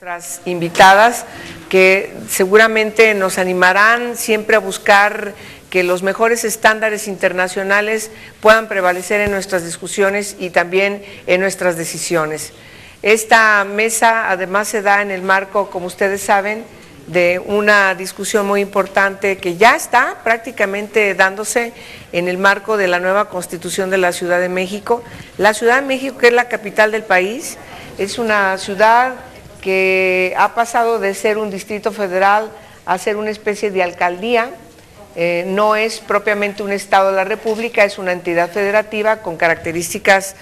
nuestras invitadas, que seguramente nos animarán siempre a buscar que los mejores estándares internacionales puedan prevalecer en nuestras discusiones y también en nuestras decisiones. Esta mesa además se da en el marco, como ustedes saben, de una discusión muy importante que ya está prácticamente dándose en el marco de la nueva Constitución de la Ciudad de México. La Ciudad de México, que es la capital del país, es una ciudad que ha pasado de ser un distrito federal a ser una especie de alcaldía. No es propiamente un estado de la República, es una entidad federativa con características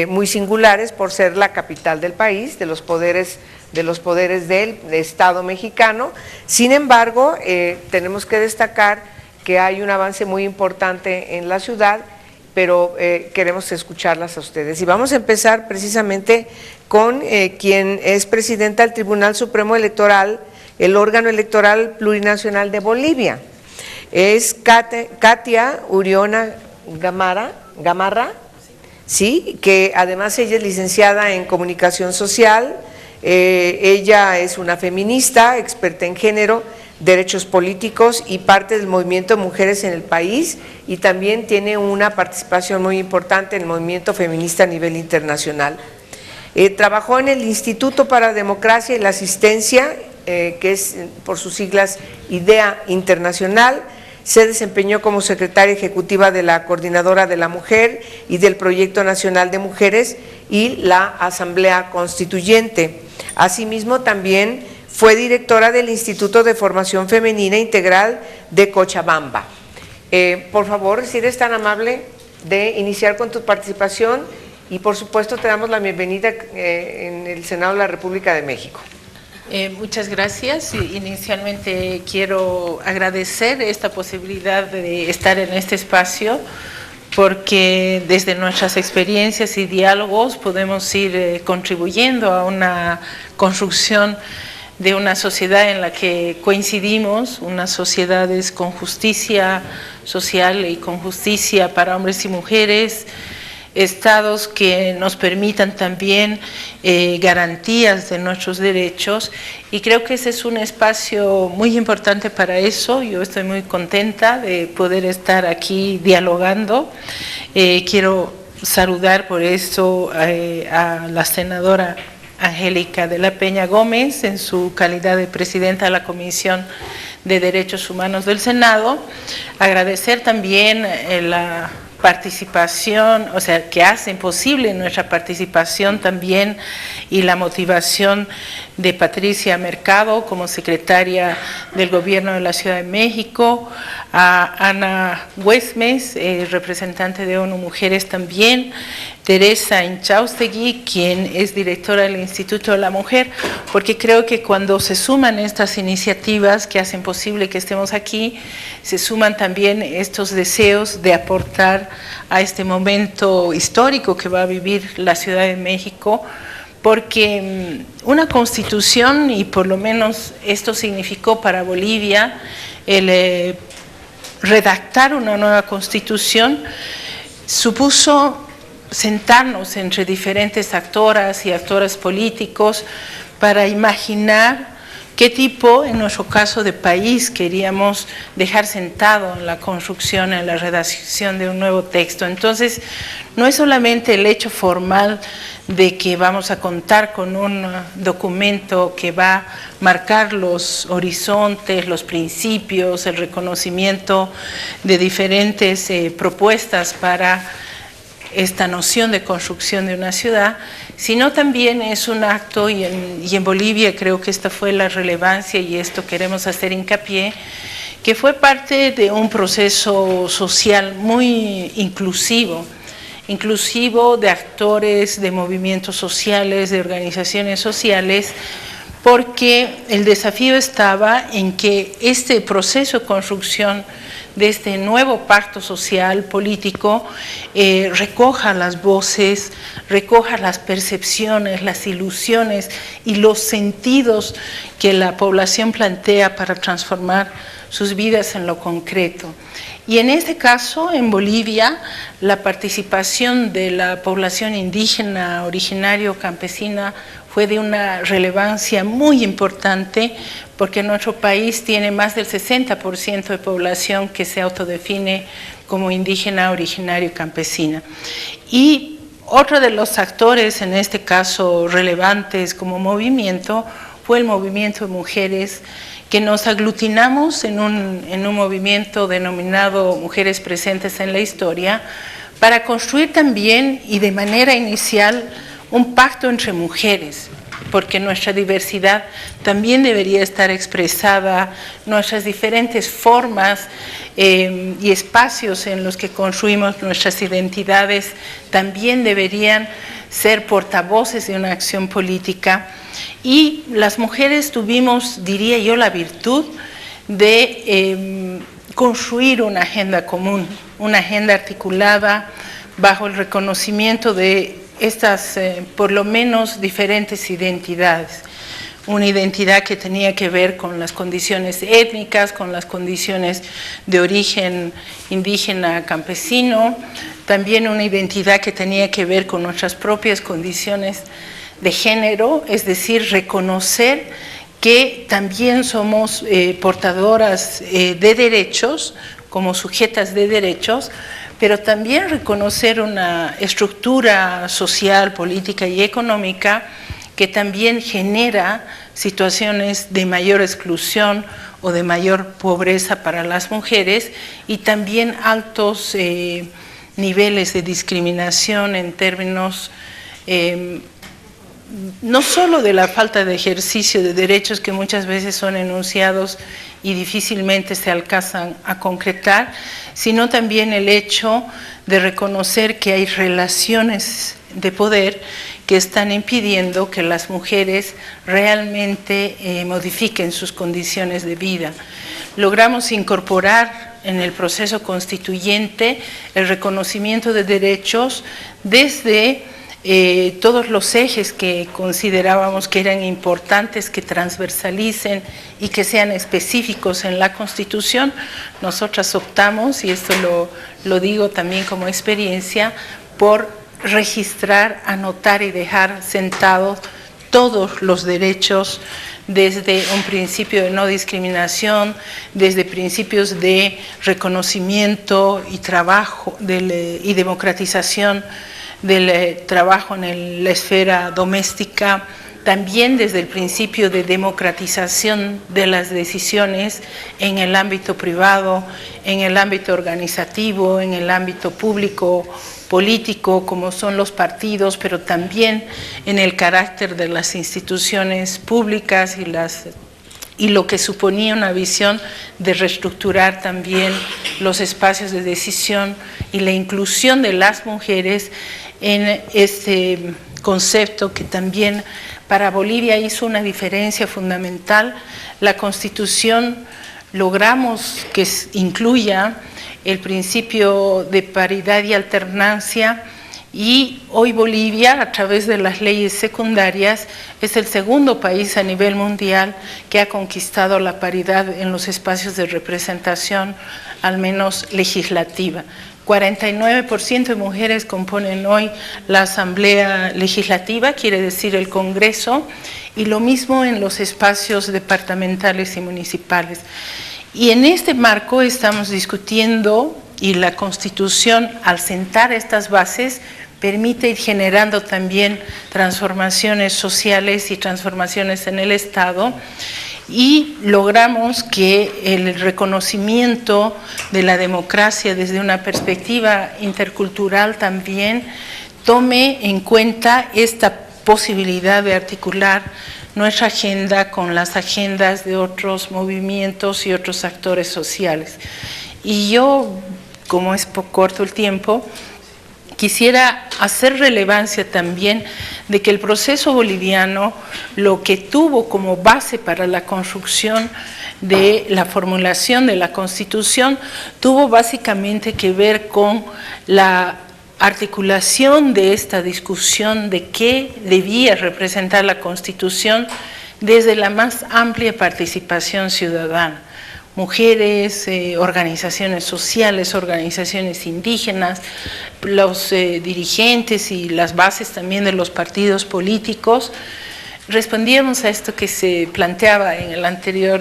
muy singulares por ser la capital del país, de los poderes del Estado mexicano. Sin embargo, tenemos que destacar que hay un avance muy importante en la ciudad, pero queremos escucharlas a ustedes. Y vamos a empezar precisamente con quien es presidenta del Tribunal Supremo Electoral, el órgano electoral plurinacional de Bolivia. Es Katia Uriona Gamarra, ¿sí? Que además ella es licenciada en Comunicación Social. Ella es una feminista, experta en género, derechos políticos y parte del movimiento de mujeres en el país, y también tiene una participación muy importante en el movimiento feminista a nivel internacional. Trabajó en el Instituto para la Democracia y la Asistencia, que es por sus siglas IDEA Internacional. Se desempeñó como secretaria ejecutiva de la Coordinadora de la Mujer y del Proyecto Nacional de Mujeres y la Asamblea Constituyente. Asimismo, también fue directora del Instituto de Formación Femenina Integral de Cochabamba. Por favor, si eres tan amable de iniciar con tu participación, y por supuesto te damos la bienvenida en el Senado de la República de México. Muchas gracias. Inicialmente quiero agradecer esta posibilidad de estar en este espacio, porque desde nuestras experiencias y diálogos podemos ir contribuyendo a una construcción de una sociedad en la que coincidimos, unas sociedades con justicia social y con justicia para hombres y mujeres, estados que nos permitan también garantías de nuestros derechos, y creo que ese es un espacio muy importante para eso. Yo estoy muy contenta de poder estar aquí dialogando. Quiero saludar por eso a la senadora Angélica de la Peña Gómez en su calidad de presidenta de la Comisión de Derechos Humanos del Senado. Agradecer también la participación, o sea, que hacen posible nuestra participación también, y la motivación de Patricia Mercado como secretaria del Gobierno de la Ciudad de México, a Ana Huesmes, representante de ONU Mujeres también, Teresa Inchaustegui, quien es directora del Instituto de la Mujer, porque creo que cuando se suman estas iniciativas que hacen posible que estemos aquí, se suman también estos deseos de aportar a este momento histórico que va a vivir la Ciudad de México, porque una constitución, y por lo menos esto significó para Bolivia, el redactar una nueva constitución, supuso sentarnos entre diferentes actoras y actores políticos para imaginar qué tipo, en nuestro caso, de país queríamos dejar sentado en la construcción, en la redacción de un nuevo texto. Entonces, no es solamente el hecho formal de que vamos a contar con un documento que va a marcar los horizontes, los principios, el reconocimiento de diferentes propuestas para esta noción de construcción de una ciudad, sino también es un acto, y en Bolivia creo que esta fue la relevancia, y esto queremos hacer hincapié, que fue parte de un proceso social muy inclusivo de actores, de movimientos sociales, de organizaciones sociales, porque el desafío estaba en que este proceso de construcción de este nuevo pacto social político recoja las voces, recoja las percepciones, las ilusiones y los sentidos que la población plantea para transformar sus vidas en lo concreto. Y en este caso, en Bolivia, la participación de la población indígena, originario, campesina, fue de una relevancia muy importante, porque nuestro país tiene más del 60% de población que se autodefine como indígena, originario y campesina. Y otro de los actores, en este caso relevantes como movimiento, fue el movimiento de mujeres, que nos aglutinamos en un movimiento denominado Mujeres Presentes en la Historia, para construir también y de manera inicial un pacto entre mujeres, porque nuestra diversidad también debería estar expresada, nuestras diferentes formas y espacios en los que construimos nuestras identidades también deberían ser portavoces de una acción política. Y las mujeres tuvimos, diría yo, la virtud de construir una agenda común, una agenda articulada bajo el reconocimiento de estas, por lo menos, diferentes identidades. Una identidad que tenía que ver con las condiciones étnicas, con las condiciones de origen indígena campesino, también una identidad que tenía que ver con nuestras propias condiciones de género, es decir, reconocer que también somos portadoras de derechos, como sujetas de derechos, pero también reconocer una estructura social, política y económica que también genera situaciones de mayor exclusión o de mayor pobreza para las mujeres y también altos niveles de discriminación en términos no solo de la falta de ejercicio de derechos que muchas veces son enunciados y difícilmente se alcanzan a concretar, sino también el hecho de reconocer que hay relaciones de poder que están impidiendo que las mujeres realmente modifiquen sus condiciones de vida. Logramos incorporar en el proceso constituyente el reconocimiento de derechos desde todos los ejes que considerábamos que eran importantes, que transversalicen y que sean específicos en la Constitución. Nosotras optamos, y esto lo digo también como experiencia, por registrar, anotar y dejar sentados todos los derechos desde un principio de no discriminación, desde principios de reconocimiento y trabajo y democratización del trabajo en la esfera doméstica, también desde el principio de democratización de las decisiones en el ámbito privado, en el ámbito organizativo, en el ámbito público, político, como son los partidos, pero también en el carácter de las instituciones públicas y lo que suponía una visión de reestructurar también los espacios de decisión y la inclusión de las mujeres en este concepto que también para Bolivia hizo una diferencia fundamental. La Constitución logramos que incluya el principio de paridad y alternancia, y hoy Bolivia, a través de las leyes secundarias, es el segundo país a nivel mundial que ha conquistado la paridad en los espacios de representación, al menos legislativa. 49% de mujeres componen hoy la Asamblea Legislativa, quiere decir el Congreso, y lo mismo en los espacios departamentales y municipales. Y en este marco estamos discutiendo, y la Constitución, al sentar estas bases, permite ir generando también transformaciones sociales y transformaciones en el Estado, y logramos que el reconocimiento de la democracia desde una perspectiva intercultural también tome en cuenta esta posibilidad de articular nuestra agenda con las agendas de otros movimientos y otros actores sociales. Y yo, como es corto el tiempo, quisiera hacer relevancia también de que el proceso boliviano, lo que tuvo como base para la construcción de la formulación de la Constitución, tuvo básicamente que ver con la articulación de esta discusión de qué debía representar la Constitución desde la más amplia participación ciudadana. mujeres, organizaciones sociales, organizaciones indígenas, los dirigentes y las bases también de los partidos políticos. Respondíamos a esto que se planteaba en la anterior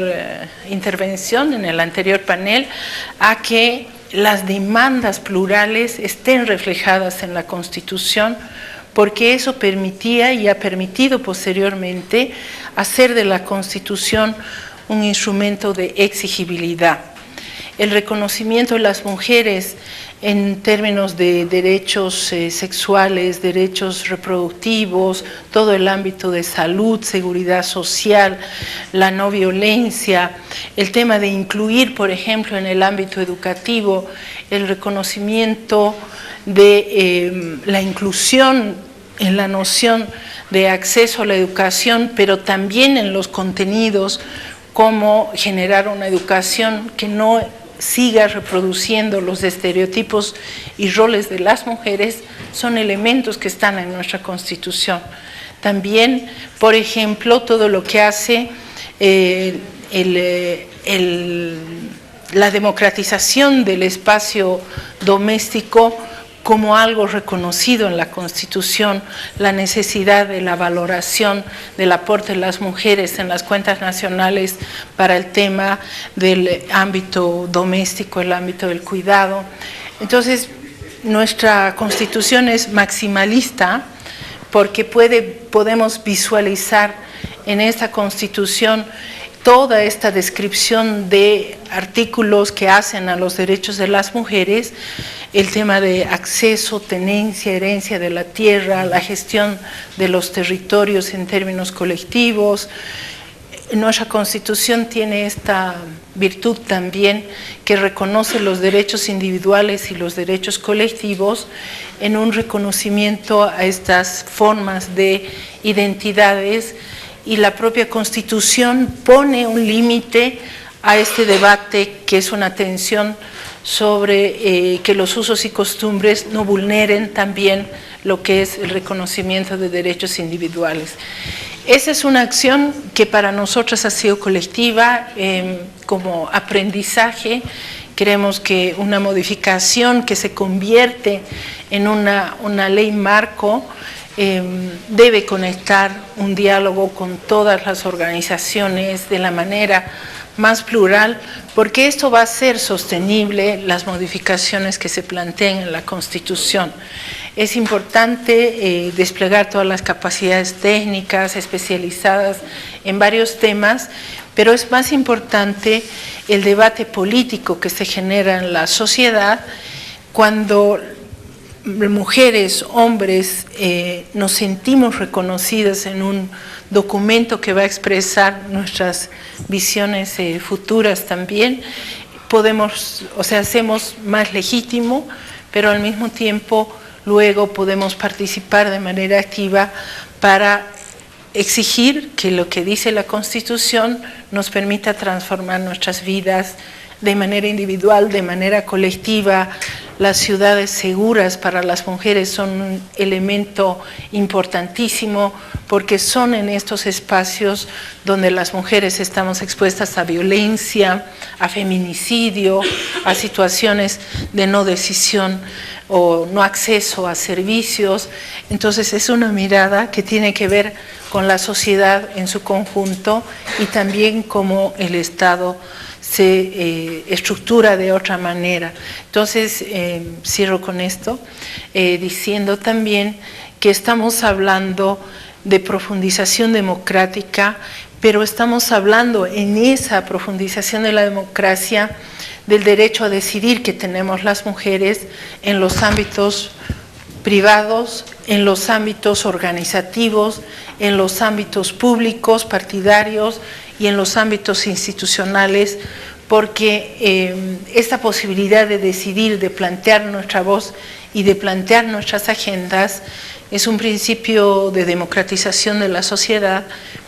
intervención, en el anterior panel, a que las demandas plurales estén reflejadas en la Constitución, porque eso permitía y ha permitido posteriormente hacer de la Constitución un instrumento de exigibilidad. El reconocimiento de las mujeres en términos de derechos sexuales, derechos reproductivos, todo el ámbito de salud, seguridad social, la no violencia, el tema de incluir, por ejemplo, en el ámbito educativo, el reconocimiento de la inclusión en la noción de acceso a la educación, pero también en los contenidos, cómo generar una educación que no siga reproduciendo los estereotipos y roles de las mujeres, son elementos que están en nuestra Constitución. También, por ejemplo, todo lo que hace la democratización del espacio doméstico como algo reconocido en la Constitución, la necesidad de la valoración del aporte de las mujeres en las cuentas nacionales para el tema del ámbito doméstico, el ámbito del cuidado. Entonces, nuestra Constitución es maximalista porque podemos visualizar en esta Constitución toda esta descripción de artículos que hacen a los derechos de las mujeres, el tema de acceso, tenencia, herencia de la tierra, la gestión de los territorios en términos colectivos. Nuestra Constitución tiene esta virtud también que reconoce los derechos individuales y los derechos colectivos en un reconocimiento a estas formas de identidades, y la propia Constitución pone un límite a este debate que es una tensión sobre que los usos y costumbres no vulneren también lo que es el reconocimiento de derechos individuales. Esa es una acción que para nosotros ha sido colectiva, como aprendizaje. Creemos que una modificación que se convierte en una ley marco debe conectar un diálogo con todas las organizaciones de la manera más plural, porque esto va a ser sostenible, las modificaciones que se planteen en la Constitución. Es importante desplegar todas las capacidades técnicas especializadas en varios temas, pero es más importante el debate político que se genera en la sociedad cuando mujeres, hombres, nos sentimos reconocidas en un documento que va a expresar nuestras visiones futuras también. Hacemos más legítimo, pero al mismo tiempo luego podemos participar de manera activa para exigir que lo que dice la Constitución nos permita transformar nuestras vidas de manera individual, de manera colectiva. Las ciudades seguras para las mujeres son un elemento importantísimo porque son en estos espacios donde las mujeres estamos expuestas a violencia, a feminicidio, a situaciones de no decisión o no acceso a servicios. Entonces es una mirada que tiene que ver con la sociedad en su conjunto y también cómo el Estado se estructura de otra manera. Entonces, cierro con esto, diciendo también que estamos hablando de profundización democrática, pero estamos hablando en esa profundización de la democracia del derecho a decidir que tenemos las mujeres en los ámbitos privados, en los ámbitos organizativos, en los ámbitos públicos, partidarios y en los ámbitos institucionales, porque esta posibilidad de decidir, de plantear nuestra voz y de plantear nuestras agendas es un principio de democratización de la sociedad,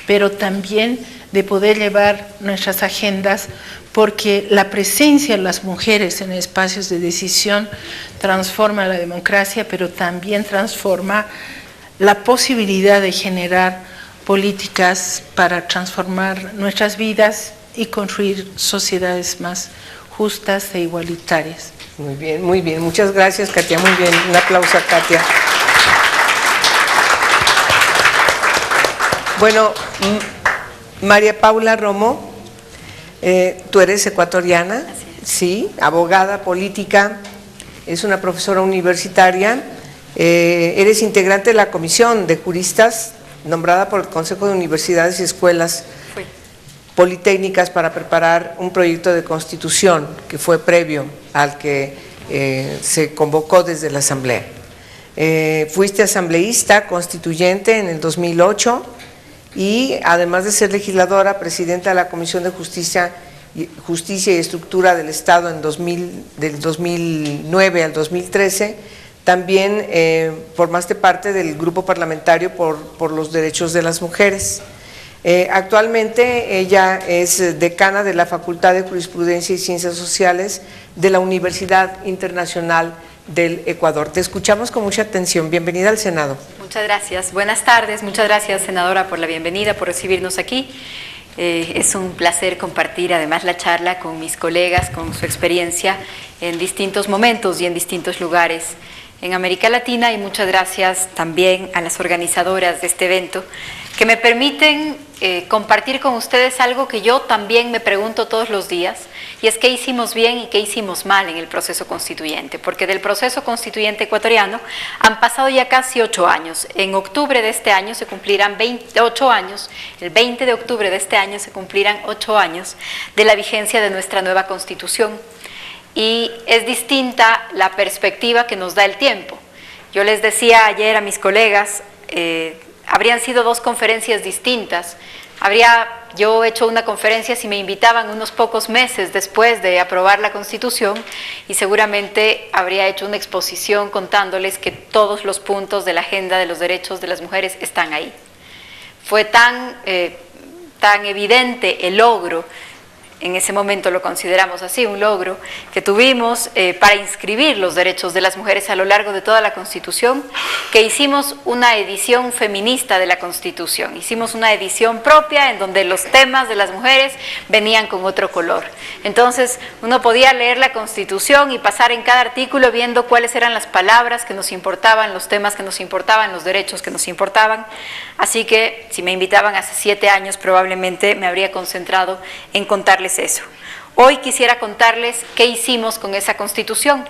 pero también de poder llevar nuestras agendas, porque la presencia de las mujeres en espacios de decisión transforma la democracia, pero también transforma la posibilidad de generar políticas para transformar nuestras vidas y construir sociedades más justas e igualitarias. Muy bien, muchas gracias, Katia, muy bien, un aplauso a Katia. Bueno, María Paula Romo, tú eres ecuatoriana, sí, abogada, política, es una profesora universitaria, eres integrante de la Comisión de Juristas nombrada por el Consejo de Universidades y Escuelas Politécnicas para preparar un proyecto de constitución que fue previo al que se convocó desde la Asamblea. Fuiste asambleísta constituyente en el 2008 y además de ser legisladora, presidenta de la Comisión de Justicia y Estructura del Estado en del 2009 al 2013, también formaste parte del grupo parlamentario por los derechos de las mujeres. Actualmente ella es decana de la Facultad de Jurisprudencia y Ciencias Sociales de la Universidad Internacional del Ecuador. Te escuchamos con mucha atención. Bienvenida al Senado. Muchas gracias. Buenas tardes. Muchas gracias, senadora, por la bienvenida, por recibirnos aquí. Es un placer compartir además la charla con mis colegas, con su experiencia en distintos momentos y en distintos lugares en América Latina, y muchas gracias también a las organizadoras de este evento que me permiten compartir con ustedes algo que yo también me pregunto todos los días, y es qué hicimos bien y qué hicimos mal en el proceso constituyente, porque del proceso constituyente ecuatoriano han pasado ya casi 8 años. En octubre de este año se cumplirán 28 años, el 20 de octubre de este año se cumplirán 8 años de la vigencia de nuestra nueva Constitución. Y es distinta la perspectiva que nos da el tiempo. Yo les decía ayer a mis colegas, habrían sido 2 conferencias distintas. Habría yo hecho una conferencia si me invitaban unos pocos meses después de aprobar la Constitución, y seguramente habría hecho una exposición contándoles que todos los puntos de la agenda de los derechos de las mujeres están ahí. Fue tan evidente el logro, en ese momento lo consideramos así, un logro que tuvimos para inscribir los derechos de las mujeres a lo largo de toda la Constitución, que hicimos una edición feminista de la Constitución, hicimos una edición propia en donde los temas de las mujeres venían con otro color. Entonces uno podía leer la Constitución y pasar en cada artículo viendo cuáles eran las palabras que nos importaban, los temas que nos importaban, los derechos que nos importaban. Así que si me invitaban hace 7 años probablemente me habría concentrado en contarles eso. Hoy quisiera contarles qué hicimos con esa Constitución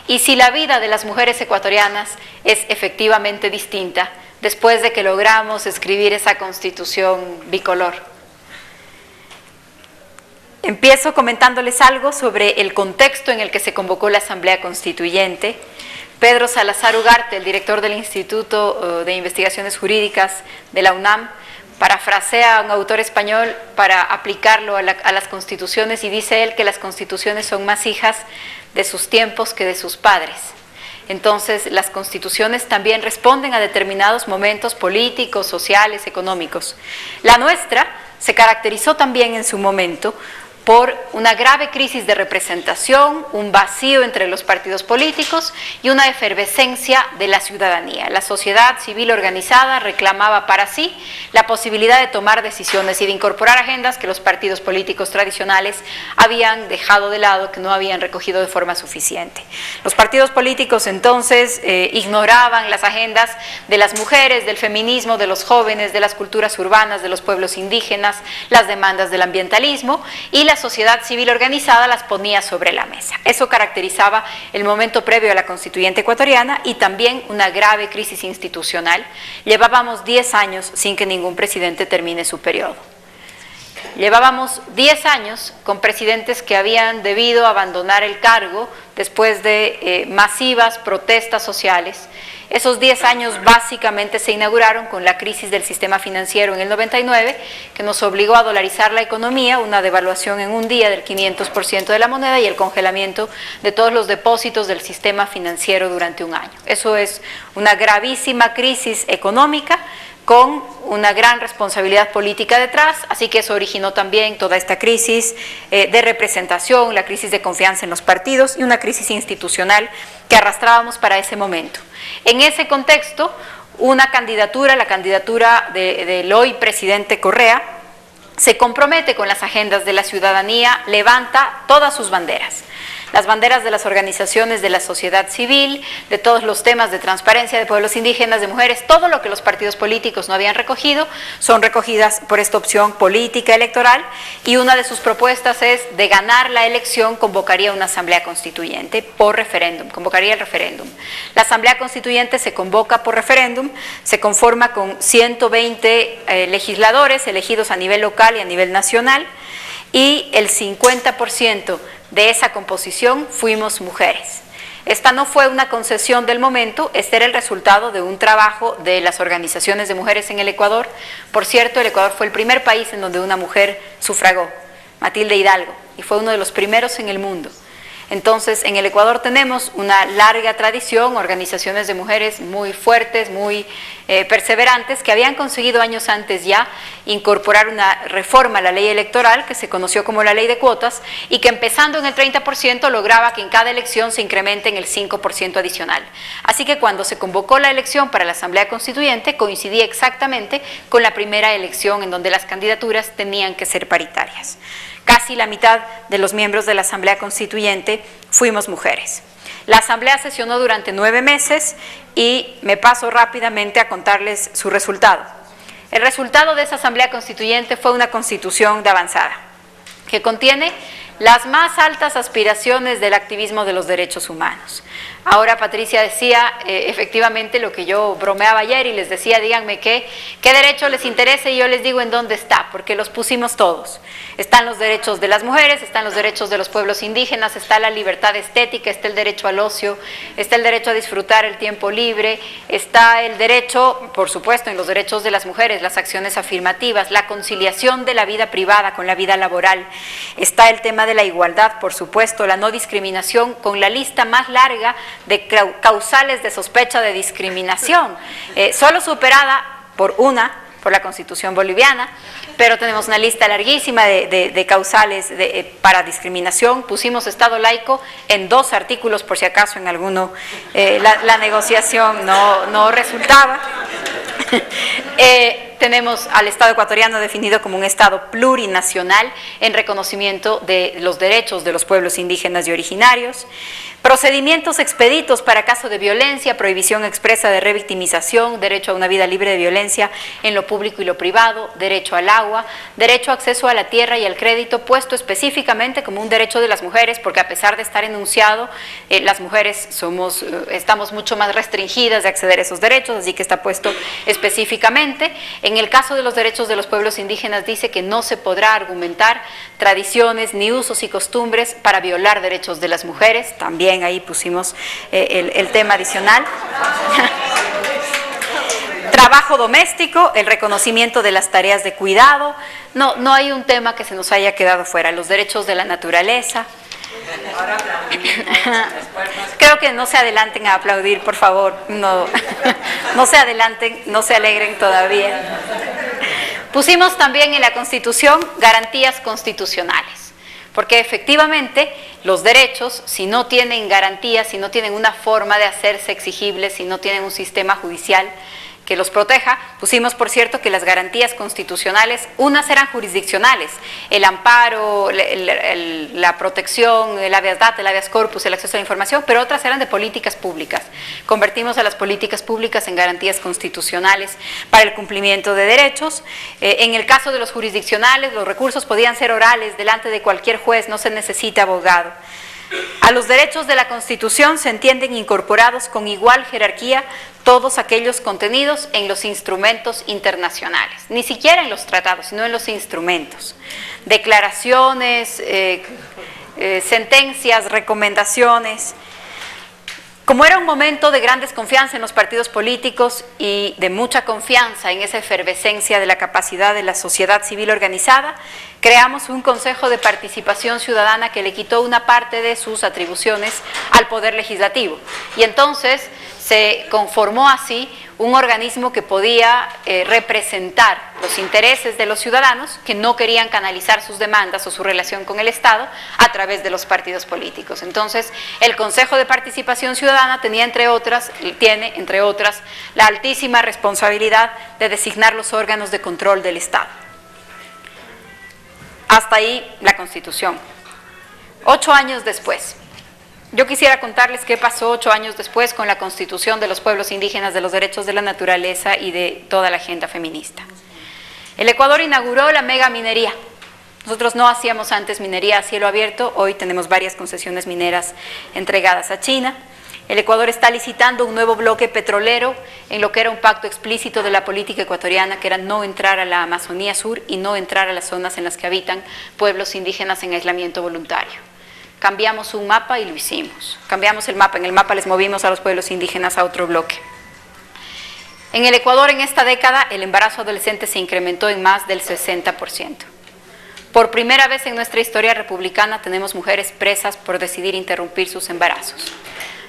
y si la vida de las mujeres ecuatorianas es efectivamente distinta después de que logramos escribir esa Constitución bicolor. Empiezo comentándoles algo sobre el contexto en el que se convocó la Asamblea Constituyente. Pedro Salazar Ugarte, el director del Instituto de Investigaciones Jurídicas de la UNAM, parafrasea a un autor español para aplicarlo a las constituciones, y dice él que las constituciones son más hijas de sus tiempos que de sus padres. Entonces, las constituciones también responden a determinados momentos políticos, sociales, económicos. La nuestra se caracterizó también en su momento por una grave crisis de representación, un vacío entre los partidos políticos y una efervescencia de la ciudadanía. La sociedad civil organizada reclamaba para sí la posibilidad de tomar decisiones y de incorporar agendas que los partidos políticos tradicionales habían dejado de lado, que no habían recogido de forma suficiente. Los partidos políticos entonces ignoraban las agendas de las mujeres, del feminismo, de los jóvenes, de las culturas urbanas, de los pueblos indígenas, las demandas del ambientalismo, y la sociedad civil organizada las ponía sobre la mesa. Eso caracterizaba el momento previo a la Constituyente ecuatoriana, y también una grave crisis institucional. Llevábamos 10 años sin que ningún presidente termine su periodo. Llevábamos 10 años con presidentes que habían debido abandonar el cargo después de masivas protestas sociales. Esos 10 años básicamente se inauguraron con la crisis del sistema financiero en el 99, que nos obligó a dolarizar la economía, una devaluación en un día del 500% de la moneda y el congelamiento de todos los depósitos del sistema financiero durante un año. Eso es una gravísima crisis económica con una gran responsabilidad política detrás, así que eso originó también toda esta crisis de representación, la crisis de confianza en los partidos y una crisis institucional que arrastrábamos para ese momento. En ese contexto, una candidatura, la candidatura del hoy presidente Correa, se compromete con las agendas de la ciudadanía, levanta todas sus banderas. Las banderas de las organizaciones de la sociedad civil, de todos los temas de transparencia de pueblos indígenas, de mujeres, todo lo que los partidos políticos no habían recogido, son recogidas por esta opción política electoral, y una de sus propuestas es, de ganar la elección, convocaría una asamblea constituyente por referéndum, convocaría el referéndum. La asamblea constituyente se convoca por referéndum, se conforma con 120 legisladores elegidos a nivel local y a nivel nacional, y el 50% de esa composición fuimos mujeres. Esta no fue una concesión del momento, este era el resultado de un trabajo de las organizaciones de mujeres en el Ecuador. Por cierto, el Ecuador fue el primer país en donde una mujer sufragó, Matilde Hidalgo, y fue uno de los primeros en el mundo. Entonces, en el Ecuador tenemos una larga tradición, organizaciones de mujeres muy fuertes, muy perseverantes, que habían conseguido años antes ya incorporar una reforma a la ley electoral que se conoció como la ley de cuotas, y que empezando en el 30% lograba que en cada elección se incremente en el 5% adicional. Así que cuando se convocó la elección para la Asamblea Constituyente, coincidía exactamente con la primera elección en donde las candidaturas tenían que ser paritarias. Casi la mitad de los miembros de la Asamblea Constituyente fuimos mujeres. La Asamblea sesionó durante 9 meses y me paso rápidamente a contarles su resultado. El resultado de esa Asamblea Constituyente fue una constitución de avanzada, que contiene las más altas aspiraciones del activismo de los derechos humanos. Ahora Patricia decía efectivamente lo que yo bromeaba ayer y les decía, díganme qué derecho les interesa, y yo les digo en dónde está, porque los pusimos todos. Están los derechos de las mujeres, están los derechos de los pueblos indígenas, está la libertad estética, está el derecho al ocio, está el derecho a disfrutar el tiempo libre, está el derecho, por supuesto, en los derechos de las mujeres, las acciones afirmativas, la conciliación de la vida privada con la vida laboral, está el tema de la igualdad, por supuesto, la no discriminación, con la lista más larga de causales de sospecha de discriminación, solo superada por la Constitución boliviana, pero tenemos una lista larguísima de causales para discriminación. Pusimos Estado laico en 2 artículos, por si acaso en alguno la negociación no resultaba. Tenemos al Estado ecuatoriano definido como un Estado plurinacional en reconocimiento de los derechos de los pueblos indígenas y originarios. Procedimientos expeditos para caso de violencia, prohibición expresa de revictimización, derecho a una vida libre de violencia en lo público y lo privado, derecho al agua, derecho a acceso a la tierra y al crédito, puesto específicamente como un derecho de las mujeres, porque a pesar de estar enunciado, las mujeres estamos mucho más restringidas de acceder a esos derechos, así que está puesto específicamente. En el caso de los derechos de los pueblos indígenas dice que no se podrá argumentar tradiciones ni usos y costumbres para violar derechos de las mujeres. También ahí pusimos el tema adicional. Trabajo doméstico, el reconocimiento de las tareas de cuidado. No hay un tema que se nos haya quedado fuera. Los derechos de la naturaleza. Creo que no se adelanten a aplaudir, por favor. No se adelanten, no se alegren todavía. Pusimos también en la Constitución garantías constitucionales, porque efectivamente los derechos, si no tienen garantías, si no tienen una forma de hacerse exigibles, si no tienen un sistema judicial que los proteja, pusimos, por cierto, que las garantías constitucionales, unas eran jurisdiccionales, el amparo, la protección, el habeas data, el habeas corpus, el acceso a la información, pero otras eran de políticas públicas. Convertimos a las políticas públicas en garantías constitucionales para el cumplimiento de derechos. En el caso de los jurisdiccionales, los recursos podían ser orales delante de cualquier juez, no se necesita abogado. A los derechos de la Constitución se entienden incorporados con igual jerarquía todos aquellos contenidos en los instrumentos internacionales, ni siquiera en los tratados, sino en los instrumentos. Declaraciones, sentencias, recomendaciones. Como era un momento de gran desconfianza en los partidos políticos y de mucha confianza en esa efervescencia de la capacidad de la sociedad civil organizada, creamos un Consejo de Participación Ciudadana que le quitó una parte de sus atribuciones al Poder Legislativo. Y entonces se conformó así un organismo que podía representar los intereses de los ciudadanos que no querían canalizar sus demandas o su relación con el Estado a través de los partidos políticos. Entonces, el Consejo de Participación Ciudadana tiene, entre otras, la altísima responsabilidad de designar los órganos de control del Estado. Hasta ahí la Constitución. 8 años después. Yo quisiera contarles qué pasó 8 años después con la Constitución de los pueblos indígenas, de los derechos de la naturaleza y de toda la agenda feminista. El Ecuador inauguró la mega minería. Nosotros no hacíamos antes minería a cielo abierto, hoy tenemos varias concesiones mineras entregadas a China. El Ecuador está licitando un nuevo bloque petrolero en lo que era un pacto explícito de la política ecuatoriana, que era no entrar a la Amazonía Sur y no entrar a las zonas en las que habitan pueblos indígenas en aislamiento voluntario. Cambiamos un mapa y lo hicimos. Cambiamos el mapa, en el mapa les movimos a los pueblos indígenas a otro bloque. En el Ecuador, en esta década, el embarazo adolescente se incrementó en más del 60%. Por primera vez en nuestra historia republicana tenemos mujeres presas por decidir interrumpir sus embarazos.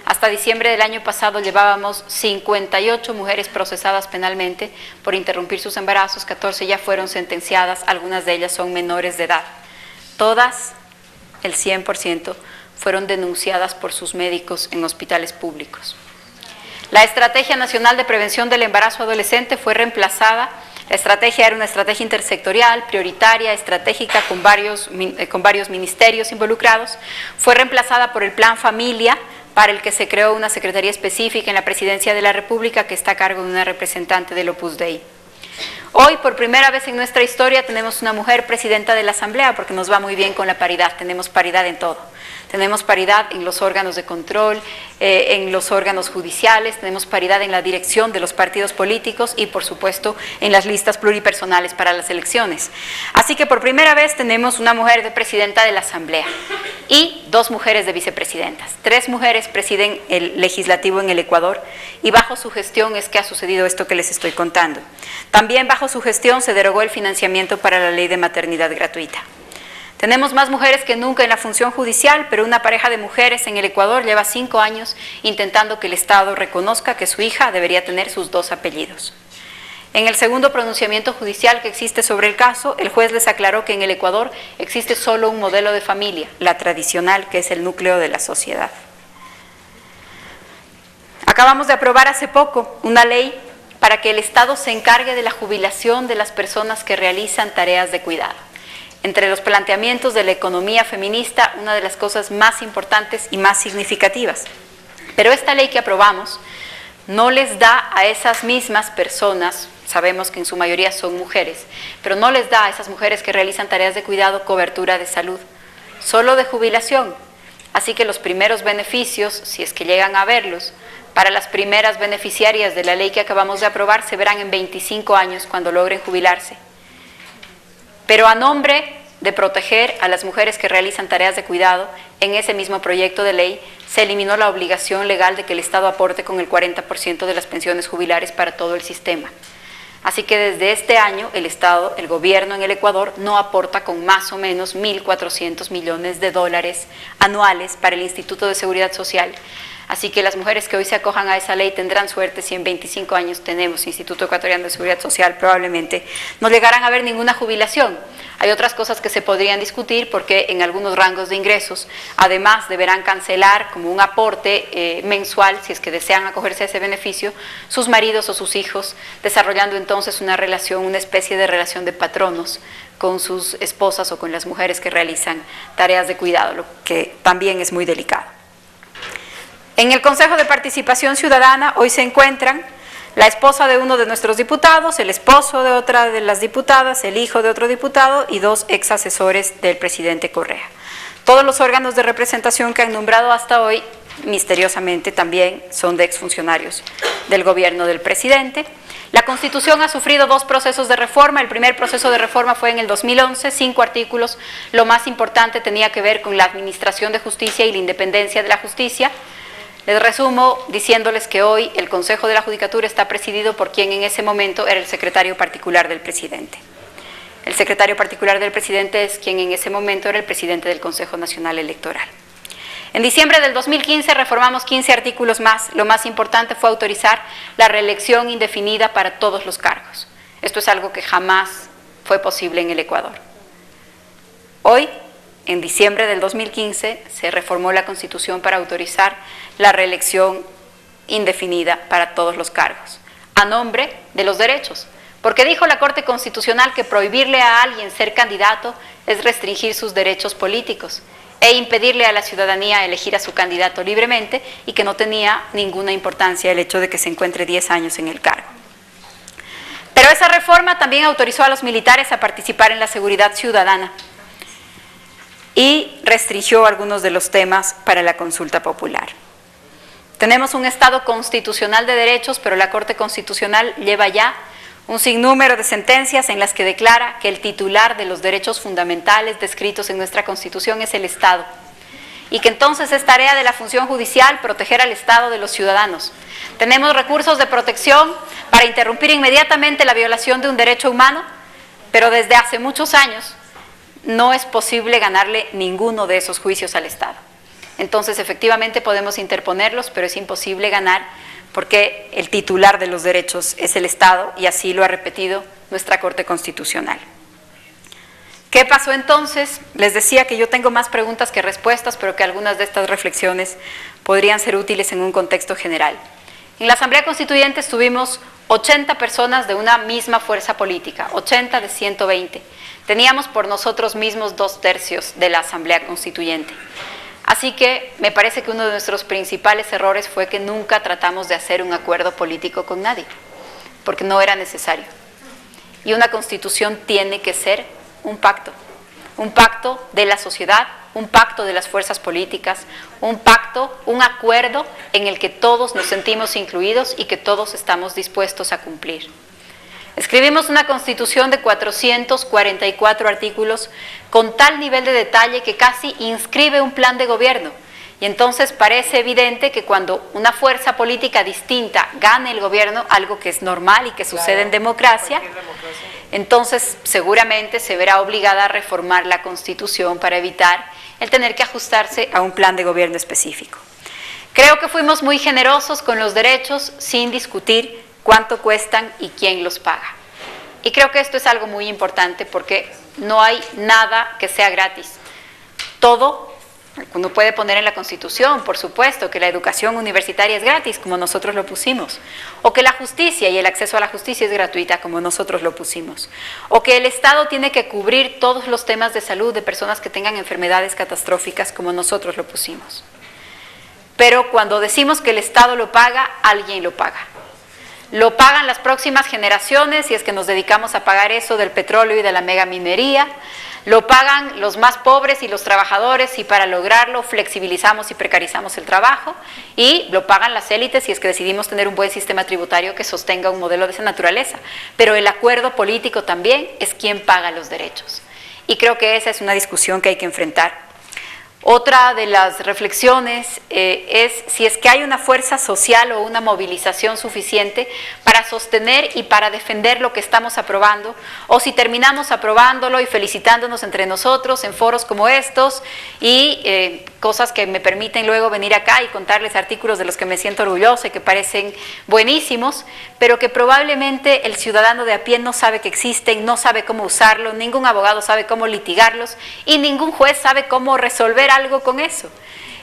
Hasta diciembre del año pasado llevábamos 58 mujeres procesadas penalmente por interrumpir sus embarazos, 14 ya fueron sentenciadas, algunas de ellas son menores de edad. Todas, el 100%, fueron denunciadas por sus médicos en hospitales públicos. La Estrategia Nacional de Prevención del Embarazo Adolescente fue reemplazada. La estrategia era una estrategia intersectorial, prioritaria, estratégica, con varios ministerios involucrados. Fue reemplazada por el Plan Familia, para el que se creó una secretaría específica en la Presidencia de la República que está a cargo de una representante del Opus Dei. Hoy, por primera vez en nuestra historia, tenemos una mujer presidenta de la Asamblea, porque nos va muy bien con la paridad, tenemos paridad en todo. Tenemos paridad en los órganos de control, en los órganos judiciales, tenemos paridad en la dirección de los partidos políticos y, por supuesto, en las listas pluripersonales para las elecciones. Así que por primera vez tenemos una mujer de presidenta de la Asamblea y 2 mujeres de vicepresidentas. 3 mujeres presiden el legislativo en el Ecuador y bajo su gestión es que ha sucedido esto que les estoy contando. También bajo su gestión se derogó el financiamiento para la ley de maternidad gratuita. Tenemos más mujeres que nunca en la función judicial, pero una pareja de mujeres en el Ecuador lleva 5 años intentando que el Estado reconozca que su hija debería tener sus 2 apellidos. En el segundo pronunciamiento judicial que existe sobre el caso, el juez les aclaró que en el Ecuador existe solo un modelo de familia, la tradicional, que es el núcleo de la sociedad. Acabamos de aprobar hace poco una ley para que el Estado se encargue de la jubilación de las personas que realizan tareas de cuidado. Entre los planteamientos de la economía feminista, una de las cosas más importantes y más significativas. Pero esta ley que aprobamos no les da a esas mismas personas, sabemos que en su mayoría son mujeres, pero no les da a esas mujeres que realizan tareas de cuidado cobertura de salud, solo de jubilación. Así que los primeros beneficios, si es que llegan a verlos, para las primeras beneficiarias de la ley que acabamos de aprobar se verán en 25 años cuando logren jubilarse. Pero a nombre de proteger a las mujeres que realizan tareas de cuidado, en ese mismo proyecto de ley se eliminó la obligación legal de que el Estado aporte con el 40% de las pensiones jubilares para todo el sistema. Así que desde este año el Estado, el gobierno en el Ecuador, no aporta con más o menos 1.400 millones de dólares anuales para el Instituto de Seguridad Social. Así que las mujeres que hoy se acojan a esa ley tendrán suerte si en 25 años tenemos Instituto Ecuatoriano de Seguridad Social, probablemente no llegarán a ver ninguna jubilación. Hay otras cosas que se podrían discutir porque en algunos rangos de ingresos, además deberán cancelar como un aporte mensual, si es que desean acogerse a ese beneficio, sus maridos o sus hijos, desarrollando entonces una relación, una especie de relación de patronos con sus esposas o con las mujeres que realizan tareas de cuidado, lo que también es muy delicado. En el Consejo de Participación Ciudadana hoy se encuentran la esposa de uno de nuestros diputados, el esposo de otra de las diputadas, el hijo de otro diputado y 2 ex asesores del presidente Correa. Todos los órganos de representación que han nombrado hasta hoy, misteriosamente también son de exfuncionarios del gobierno del presidente. La Constitución ha sufrido 2 procesos de reforma. El primer proceso de reforma fue en el 2011, 5 artículos. Lo más importante tenía que ver con la administración de justicia y la independencia de la justicia. Les resumo diciéndoles que hoy el Consejo de la Judicatura está presidido por quien en ese momento era el secretario particular del presidente. El secretario particular del presidente es quien en ese momento era el presidente del Consejo Nacional Electoral. En diciembre del 2015 reformamos 15 artículos más. Lo más importante fue autorizar la reelección indefinida para todos los cargos. Esto es algo que jamás fue posible en el Ecuador. Hoy, en diciembre del 2015, se reformó la Constitución para autorizar la reelección indefinida para todos los cargos, a nombre de los derechos, Porque dijo la Corte Constitucional que prohibirle a alguien ser candidato es restringir sus derechos políticos e impedirle a la ciudadanía elegir a su candidato libremente, y que no tenía ninguna importancia el hecho de que se encuentre 10 años en el cargo. Pero esa reforma también autorizó a los militares a participar en la seguridad ciudadana y restringió algunos de los temas para la consulta popular. Tenemos un Estado constitucional de derechos, pero la Corte Constitucional lleva ya un sinnúmero de sentencias en las que declara que el titular de los derechos fundamentales descritos en nuestra Constitución es el Estado, y que entonces es tarea de la función judicial proteger al Estado de los ciudadanos. Tenemos recursos de protección para interrumpir inmediatamente la violación de un derecho humano, pero desde hace muchos años no es posible ganarle ninguno de esos juicios al Estado. Entonces, efectivamente podemos interponerlos, pero es imposible ganar porque el titular de los derechos es el Estado, y así lo ha repetido nuestra Corte Constitucional. ¿Qué pasó entonces? Les decía que yo tengo más preguntas que respuestas, pero que algunas de estas reflexiones podrían ser útiles en un contexto general. En la Asamblea Constituyente estuvimos 80 personas de una misma fuerza política, 80 de 120. Teníamos por nosotros mismos 2/3 de la Asamblea Constituyente. Así que me parece que uno de nuestros principales errores fue que nunca tratamos de hacer un acuerdo político con nadie, porque no era necesario. Y una constitución tiene que ser un pacto de la sociedad, un pacto de las fuerzas políticas, un pacto, un acuerdo en el que todos nos sentimos incluidos y que todos estamos dispuestos a cumplir. Escribimos una constitución de 444 artículos con tal nivel de detalle que casi inscribe un plan de gobierno. Y entonces parece evidente que cuando una fuerza política distinta gane el gobierno, algo que es normal y que sucede en democracia, entonces seguramente se verá obligada a reformar la Constitución para evitar el tener que ajustarse a un plan de gobierno específico. Creo que fuimos muy generosos con los derechos sin discutir cuánto cuestan y quién los paga. Y creo que esto es algo muy importante porque no hay nada que sea gratis. Todo, uno puede poner en la Constitución, por supuesto, que la educación universitaria es gratis, como nosotros lo pusimos, o que la justicia y el acceso a la justicia es gratuita, como nosotros lo pusimos, o que el Estado tiene que cubrir todos los temas de salud de personas que tengan enfermedades catastróficas, como nosotros lo pusimos. Pero cuando decimos que el Estado lo paga, alguien lo paga. Lo pagan las próximas generaciones si es que nos dedicamos a pagar eso del petróleo y de la megaminería. Lo pagan los más pobres y los trabajadores, y para lograrlo flexibilizamos y precarizamos el trabajo. Y lo pagan las élites si es que decidimos tener un buen sistema tributario que sostenga un modelo de esa naturaleza. Pero el acuerdo político también es quién paga los derechos. Y creo que esa es una discusión que hay que enfrentar. Otra de las reflexiones es si es que hay una fuerza social o una movilización suficiente para sostener y para defender lo que estamos aprobando, o si terminamos aprobándolo y felicitándonos entre nosotros en foros como estos y cosas que me permiten luego venir acá y contarles artículos de los que me siento orgullosa y que parecen buenísimos, pero que probablemente el ciudadano de a pie no sabe que existen, no sabe cómo usarlo, ningún abogado sabe cómo litigarlos y ningún juez sabe cómo resolver algo con eso.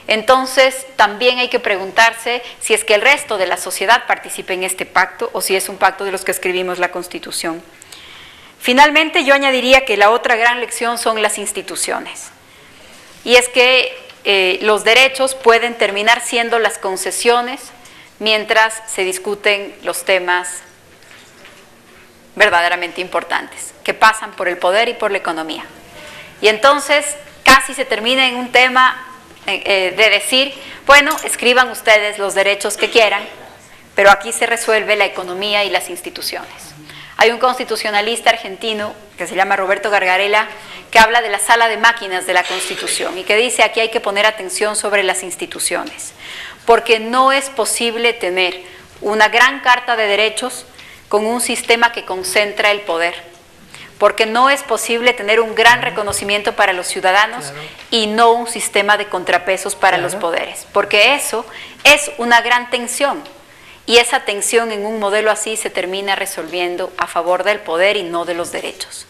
Entonces también hay que preguntarse si es que el resto de la sociedad participa en este pacto o si es un pacto de los que escribimos la Constitución. Finalmente, yo añadiría que la otra gran lección son las instituciones, y es que los derechos pueden terminar siendo las concesiones mientras se discuten los temas verdaderamente importantes, que pasan por el poder y por la economía. Y entonces casi se termina en un tema de decir, bueno, escriban ustedes los derechos que quieran, pero aquí se resuelve la economía y las instituciones. Hay un constitucionalista argentino que se llama Roberto Gargarella, que habla de la sala de máquinas de la Constitución y que dice aquí hay que poner atención sobre las instituciones, porque no es posible tener una gran carta de derechos con un sistema que concentra el poder, porque no es posible tener un gran reconocimiento para los ciudadanos y no un sistema de contrapesos para los poderes, porque eso es una gran tensión. Y esa tensión en un modelo así se termina resolviendo a favor del poder y no de los derechos.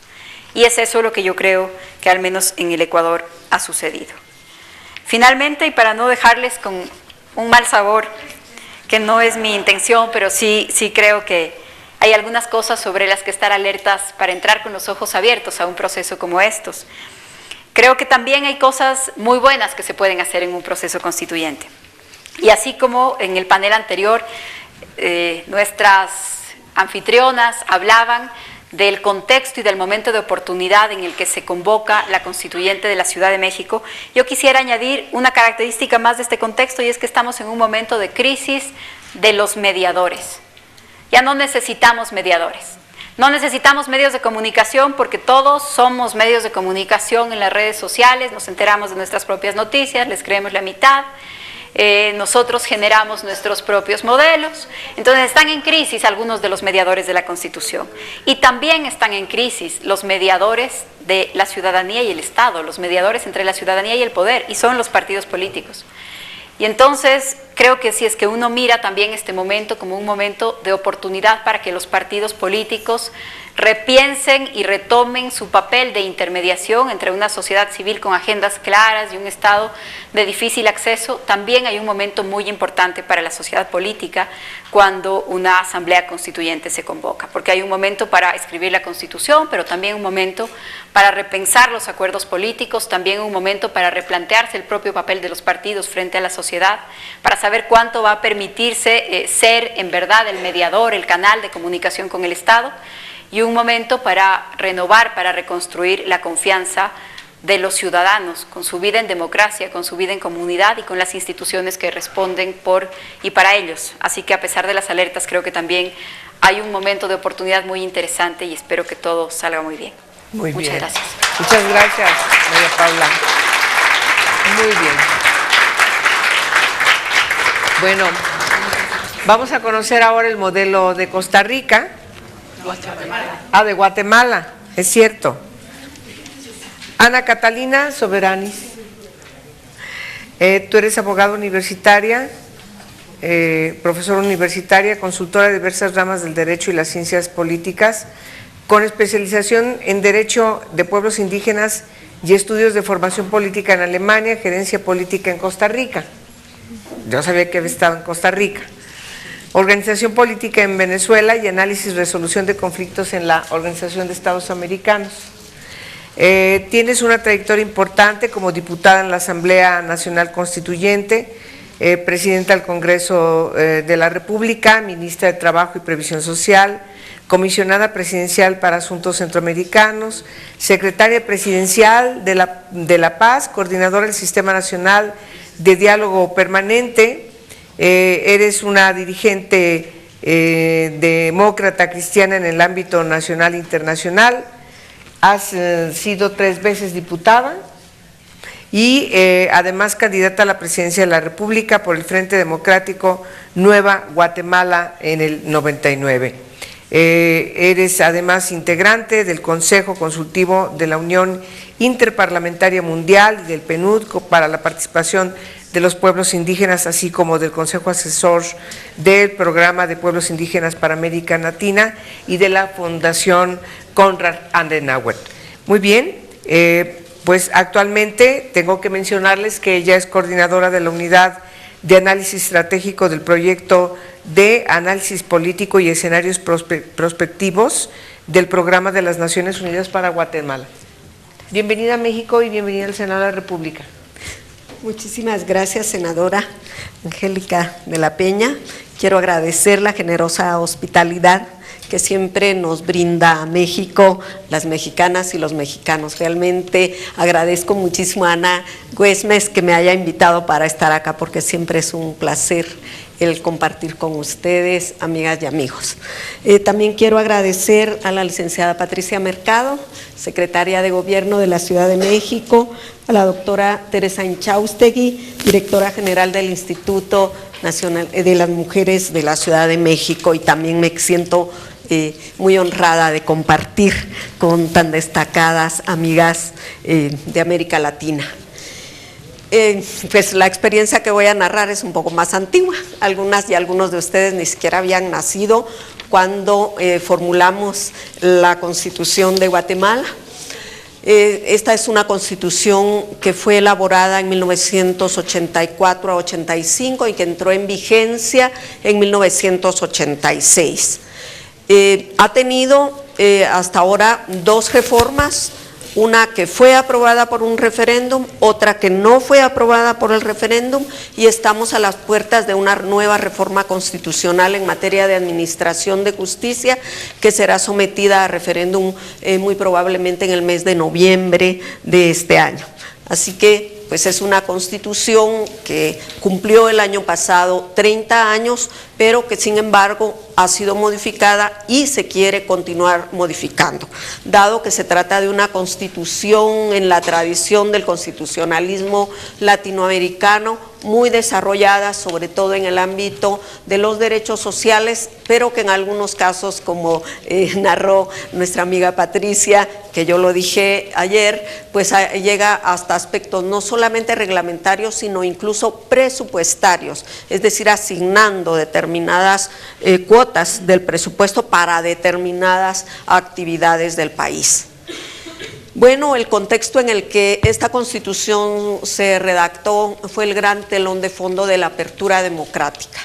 Y es eso lo que yo creo que al menos en el Ecuador ha sucedido. Finalmente, y para no dejarles con un mal sabor, que no es mi intención, pero sí creo que hay algunas cosas sobre las que estar alertas para entrar con los ojos abiertos a un proceso como estos. Creo que también hay cosas muy buenas que se pueden hacer en un proceso constituyente. Y así como en el panel anterior, nuestras anfitrionas hablaban del contexto y del momento de oportunidad en el que se convoca la constituyente de la Ciudad de México, yo quisiera añadir una característica más de este contexto, y es que estamos en un momento de crisis de los mediadores. Ya no necesitamos mediadores, no necesitamos medios de comunicación, porque todos somos medios de comunicación en las redes sociales, nos enteramos de nuestras propias noticias, les creemos la mitad. Nosotros generamos nuestros propios modelos. Entonces están en crisis algunos de los mediadores de la Constitución, y también están en crisis los mediadores de la ciudadanía y el Estado, los mediadores entre la ciudadanía y el poder, y son los partidos políticos. Y entonces creo que si es que uno mira también este momento como un momento de oportunidad para que los partidos políticos repiensen y retomen su papel de intermediación entre una sociedad civil con agendas claras y un Estado de difícil acceso, también hay un momento muy importante para la sociedad política cuando una asamblea constituyente se convoca, porque hay un momento para escribir la Constitución, pero también un momento para repensar los acuerdos políticos, también un momento para replantearse el propio papel de los partidos frente a la sociedad, para saber cuánto va a permitirse ser en verdad el mediador, el canal de comunicación con el Estado, y un momento para renovar, para reconstruir la confianza de los ciudadanos con su vida en democracia, con su vida en comunidad y con las instituciones que responden por y para ellos. Así que a pesar de las alertas, creo que también hay un momento de oportunidad muy interesante, y espero que todo salga muy bien. Muy bien. Muchas gracias. Muchas gracias, María Paula. Muy bien. Bueno, vamos a conocer ahora el modelo de Costa Rica. De Guatemala, es cierto. Ana Catalina Soberanis, tú eres abogada universitaria, profesora universitaria, consultora de diversas ramas del derecho y las ciencias políticas, con especialización en Derecho de Pueblos Indígenas y estudios de formación política en Alemania, gerencia política en Costa Rica. Yo sabía que había estado en Costa Rica. Organización política en Venezuela y análisis y resolución de conflictos en la Organización de Estados Americanos. Tienes una trayectoria importante como diputada en la Asamblea Nacional Constituyente, presidenta del Congreso de la República, ministra de Trabajo y Previsión Social, comisionada presidencial para Asuntos Centroamericanos, secretaria presidencial de la Paz, coordinadora del Sistema Nacional de Diálogo Permanente. Eres una dirigente demócrata cristiana en el ámbito nacional e internacional, has sido 3 veces diputada y además candidata a la presidencia de la República por el Frente Democrático Nueva Guatemala en el 99. Eres además integrante del Consejo Consultivo de la Unión Interparlamentaria Mundial y del PNUD para la participación de los pueblos indígenas, así como del Consejo Asesor del Programa de Pueblos Indígenas para América Latina y de la Fundación Konrad Adenauer. Muy bien, pues actualmente tengo que mencionarles que ella es coordinadora de la Unidad de Análisis Estratégico del Proyecto de Análisis Político y Escenarios Prospectivos del Programa de las Naciones Unidas para Guatemala. Bienvenida a México y bienvenida al Senado de la República. Muchísimas gracias, senadora Angélica de la Peña. Quiero agradecer la generosa hospitalidad que siempre nos brinda a México, las mexicanas y los mexicanos. Realmente agradezco muchísimo a Ana Güemes que me haya invitado para estar acá, porque siempre es un placer el compartir con ustedes, amigas y amigos. También quiero agradecer a la licenciada Patricia Mercado, secretaria de Gobierno de la Ciudad de México, a la doctora Teresa Inchaustegui, directora general del Instituto Nacional de las Mujeres de la Ciudad de México, y también me siento muy honrada de compartir con tan destacadas amigas de América Latina. Pues la experiencia que voy a narrar es un poco más antigua. Algunas y algunos de ustedes ni siquiera habían nacido cuando formulamos la Constitución de Guatemala. Esta es una constitución que fue elaborada en 1984 a 85 y que entró en vigencia en 1986. Ha tenido hasta ahora 2 reformas, una que fue aprobada por un referéndum, otra que no fue aprobada por el referéndum, y estamos a las puertas de una nueva reforma constitucional en materia de administración de justicia que será sometida a referéndum muy probablemente en el mes de noviembre de este año. Así que pues es una constitución que cumplió el año pasado 30 años, pero que sin embargo ha sido modificada y se quiere continuar modificando, dado que se trata de una constitución en la tradición del constitucionalismo latinoamericano, muy desarrollada, sobre todo en el ámbito de los derechos sociales, pero que en algunos casos, como narró nuestra amiga Patricia, que yo lo dije ayer, pues llega hasta aspectos no solamente reglamentarios, sino incluso presupuestarios, es decir, asignando determinadas cuotas del presupuesto para determinadas actividades del país. Bueno, el contexto en el que esta Constitución se redactó fue el gran telón de fondo de la apertura democrática.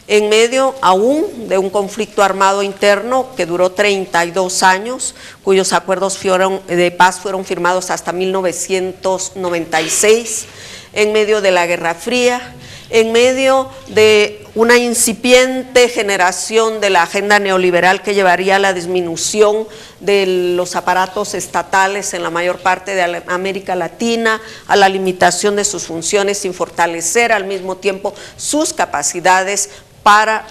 En medio aún de un conflicto armado interno que duró 32 años, cuyos acuerdos de paz fueron firmados hasta 1996, en medio de la Guerra Fría, en medio de una incipiente generación de la agenda neoliberal que llevaría a la disminución de los aparatos estatales en la mayor parte de América Latina, a la limitación de sus funciones sin fortalecer al mismo tiempo sus capacidades para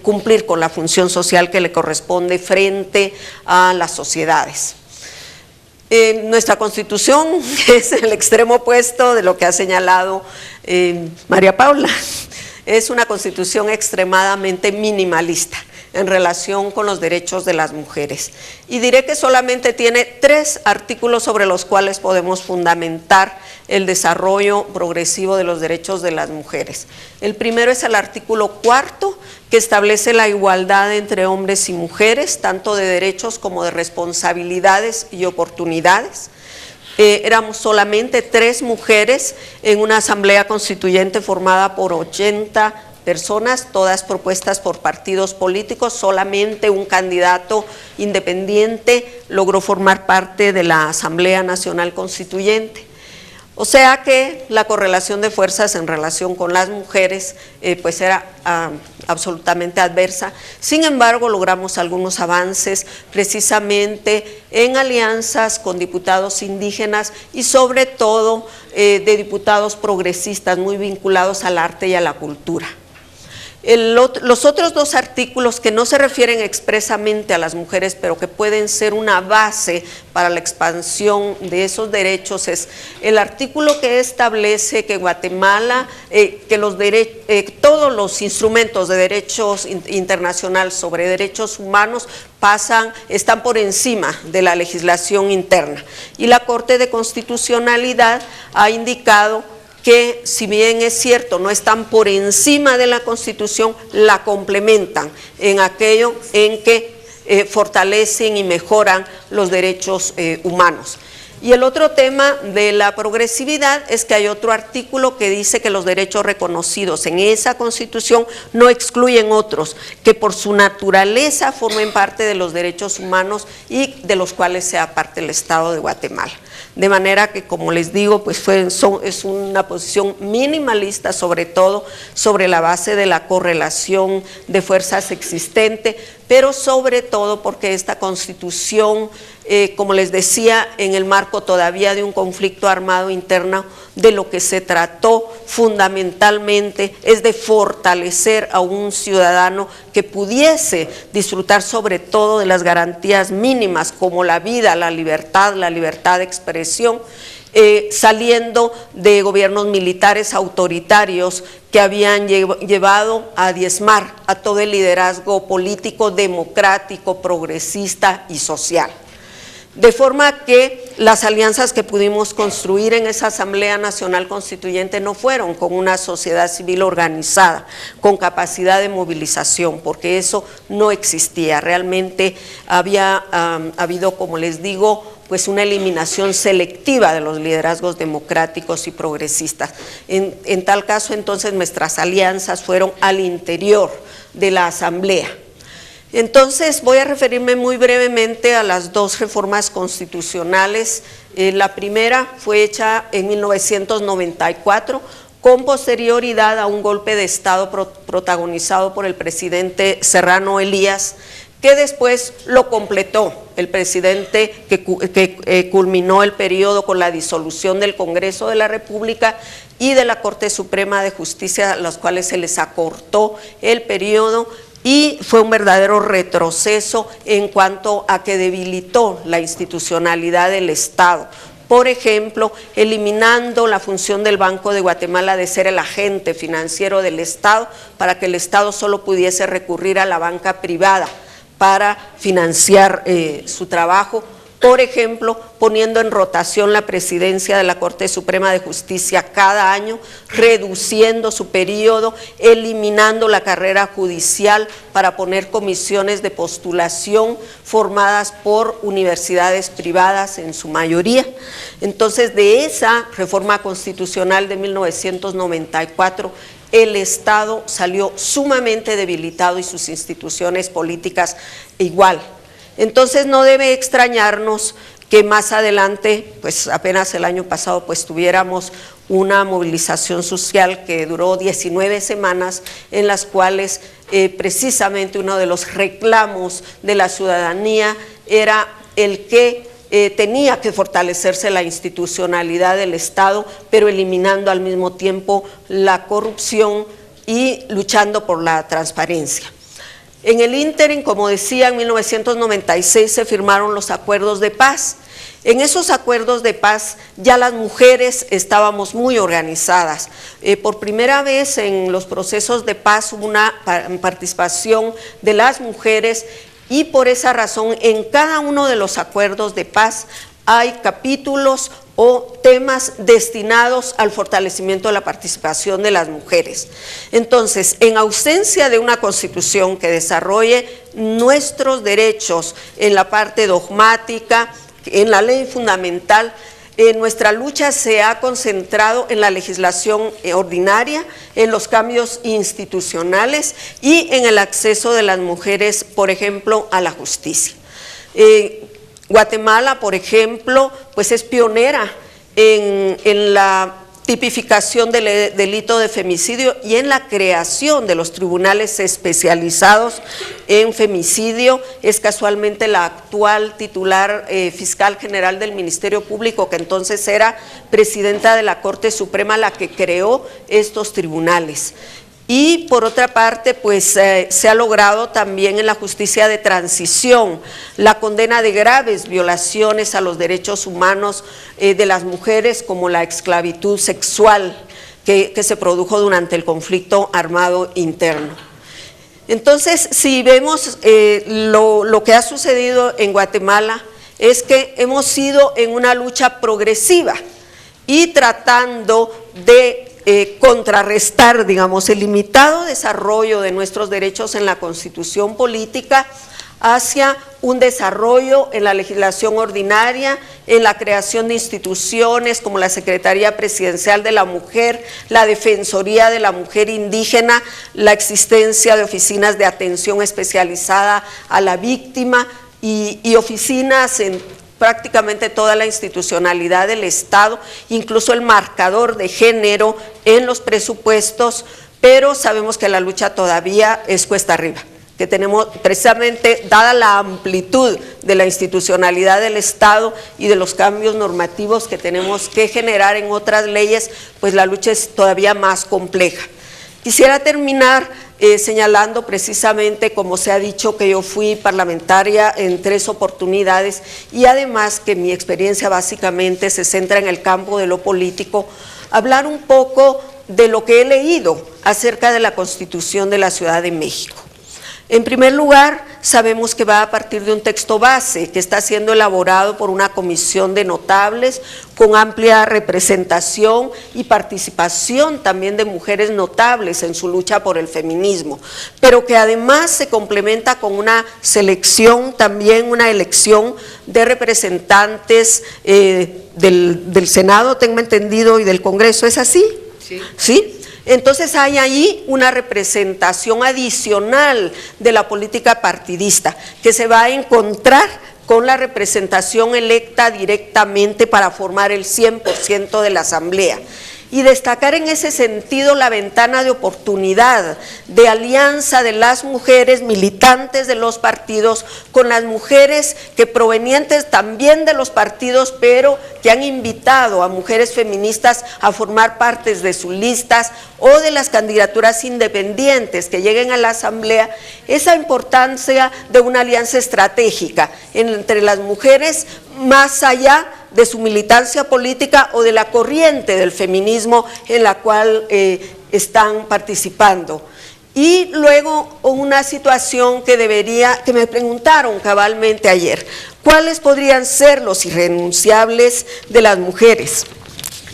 cumplir con la función social que le corresponde frente a las sociedades. Nuestra Constitución es el extremo opuesto de lo que ha señalado María Paula. Es una Constitución extremadamente minimalista en relación con los derechos de las mujeres. Y diré que solamente tiene 3 artículos sobre los cuales podemos fundamentar el desarrollo progresivo de los derechos de las mujeres. El primero es el artículo 4, que establece la igualdad entre hombres y mujeres, tanto de derechos como de responsabilidades y oportunidades. Éramos solamente 3 mujeres en una asamblea constituyente formada por 80 personas, todas propuestas por partidos políticos. Solamente un candidato independiente logró formar parte de la Asamblea Nacional Constituyente. O sea que la correlación de fuerzas en relación con las mujeres pues era absolutamente adversa. Sin embargo, logramos algunos avances precisamente en alianzas con diputados indígenas y sobre todo de diputados progresistas muy vinculados al arte y a la cultura. Los otros 2 artículos que no se refieren expresamente a las mujeres, pero que pueden ser una base para la expansión de esos derechos, es el artículo que establece que Guatemala, todos los instrumentos de derechos internacional sobre derechos humanos están por encima de la legislación interna. Y la Corte de Constitucionalidad ha indicado que, si bien es cierto, no están por encima de la Constitución, la complementan en aquello en que fortalecen y mejoran los derechos humanos. Y el otro tema de la progresividad es que hay otro artículo que dice que los derechos reconocidos en esa Constitución no excluyen otros, que por su naturaleza formen parte de los derechos humanos y de los cuales sea parte el Estado de Guatemala. De manera que, como les digo, pues es una posición minimalista, sobre todo sobre la base de la correlación de fuerzas existente, pero sobre todo porque esta Constitución, como les decía, en el marco todavía de un conflicto armado interno, de lo que se trató fundamentalmente es de fortalecer a un ciudadano que pudiese disfrutar sobre todo de las garantías mínimas como la vida, la libertad de expresión, saliendo de gobiernos militares autoritarios que habían llevado a diezmar a todo el liderazgo político, democrático, progresista y social. De forma que las alianzas que pudimos construir en esa Asamblea Nacional Constituyente no fueron con una sociedad civil organizada, con capacidad de movilización, porque eso no existía. Realmente había habido, como les digo, pues una eliminación selectiva de los liderazgos democráticos y progresistas. En tal caso, entonces, nuestras alianzas fueron al interior de la Asamblea. Entonces voy a referirme muy brevemente a las dos reformas constitucionales. La primera fue hecha en 1994 con posterioridad a un golpe de Estado protagonizado por el presidente Serrano Elías, que después lo completó el presidente que culminó el periodo con la disolución del Congreso de la República y de la Corte Suprema de Justicia, a los cuales se les acortó el periodo, y fue un verdadero retroceso en cuanto a que debilitó la institucionalidad del Estado. Por ejemplo, eliminando la función del Banco de Guatemala de ser el agente financiero del Estado, para que el Estado solo pudiese recurrir a la banca privada para financiar su trabajo. Por ejemplo, poniendo en rotación la presidencia de la Corte Suprema de Justicia cada año, reduciendo su periodo, eliminando la carrera judicial para poner comisiones de postulación formadas por universidades privadas en su mayoría. Entonces, de esa reforma constitucional de 1994, el Estado salió sumamente debilitado y sus instituciones políticas igual. Entonces no debe extrañarnos que más adelante, pues apenas el año pasado, pues tuviéramos una movilización social que duró 19 semanas, en las cuales precisamente uno de los reclamos de la ciudadanía era el que tenía que fortalecerse la institucionalidad del Estado, pero eliminando al mismo tiempo la corrupción y luchando por la transparencia. En el ínterin, como decía, en 1996 se firmaron los acuerdos de paz. En esos acuerdos de paz ya las mujeres estábamos muy organizadas. Por primera vez en los procesos de paz hubo una participación de las mujeres, y por esa razón en cada uno de los acuerdos de paz hay capítulos o temas destinados al fortalecimiento de la participación de las mujeres. Entonces, en ausencia de una constitución que desarrolle nuestros derechos en la parte dogmática, en la ley fundamental, nuestra lucha se ha concentrado en la legislación ordinaria, en los cambios institucionales y en el acceso de las mujeres, por ejemplo, a la justicia. Guatemala, por ejemplo, pues es pionera en la tipificación del delito de femicidio y en la creación de los tribunales especializados en femicidio. Es casualmente la actual titular fiscal general del Ministerio Público, que entonces era presidenta de la Corte Suprema, la que creó estos tribunales. Y por otra parte, pues se ha logrado también en la justicia de transición la condena de graves violaciones a los derechos humanos de las mujeres, como la esclavitud sexual que se produjo durante el conflicto armado interno. Entonces, si vemos lo que ha sucedido en Guatemala, es que hemos ido en una lucha progresiva y tratando de contrarrestar, digamos, el limitado desarrollo de nuestros derechos en la Constitución política hacia un desarrollo en la legislación ordinaria, en la creación de instituciones como la Secretaría Presidencial de la Mujer, la Defensoría de la Mujer Indígena, la existencia de oficinas de atención especializada a la víctima y oficinas en prácticamente toda la institucionalidad del Estado, incluso el marcador de género en los presupuestos, pero sabemos que la lucha todavía es cuesta arriba, que tenemos precisamente, dada la amplitud de la institucionalidad del Estado y de los cambios normativos que tenemos que generar en otras leyes, pues la lucha es todavía más compleja. Quisiera terminar señalando precisamente, como se ha dicho, que yo fui parlamentaria en 3 oportunidades y además que mi experiencia básicamente se centra en el campo de lo político, hablar un poco de lo que he leído acerca de la Constitución de la Ciudad de México. En primer lugar, sabemos que va a partir de un texto base que está siendo elaborado por una comisión de notables con amplia representación y participación también de mujeres notables en su lucha por el feminismo, pero que además se complementa con una selección, también una elección de representantes del Senado, tengo entendido, y del Congreso. ¿Es así? Sí. ¿Sí? Entonces hay ahí una representación adicional de la política partidista que se va a encontrar con la representación electa directamente para formar el 100% de la Asamblea. Y destacar en ese sentido la ventana de oportunidad de alianza de las mujeres militantes de los partidos con las mujeres que provenientes también de los partidos, pero que han invitado a mujeres feministas a formar parte de sus listas o de las candidaturas independientes que lleguen a la Asamblea, esa importancia de una alianza estratégica entre las mujeres más allá de su militancia política o de la corriente del feminismo en la cual están participando. Y luego una situación que me preguntaron cabalmente ayer, ¿cuáles podrían ser los irrenunciables de las mujeres?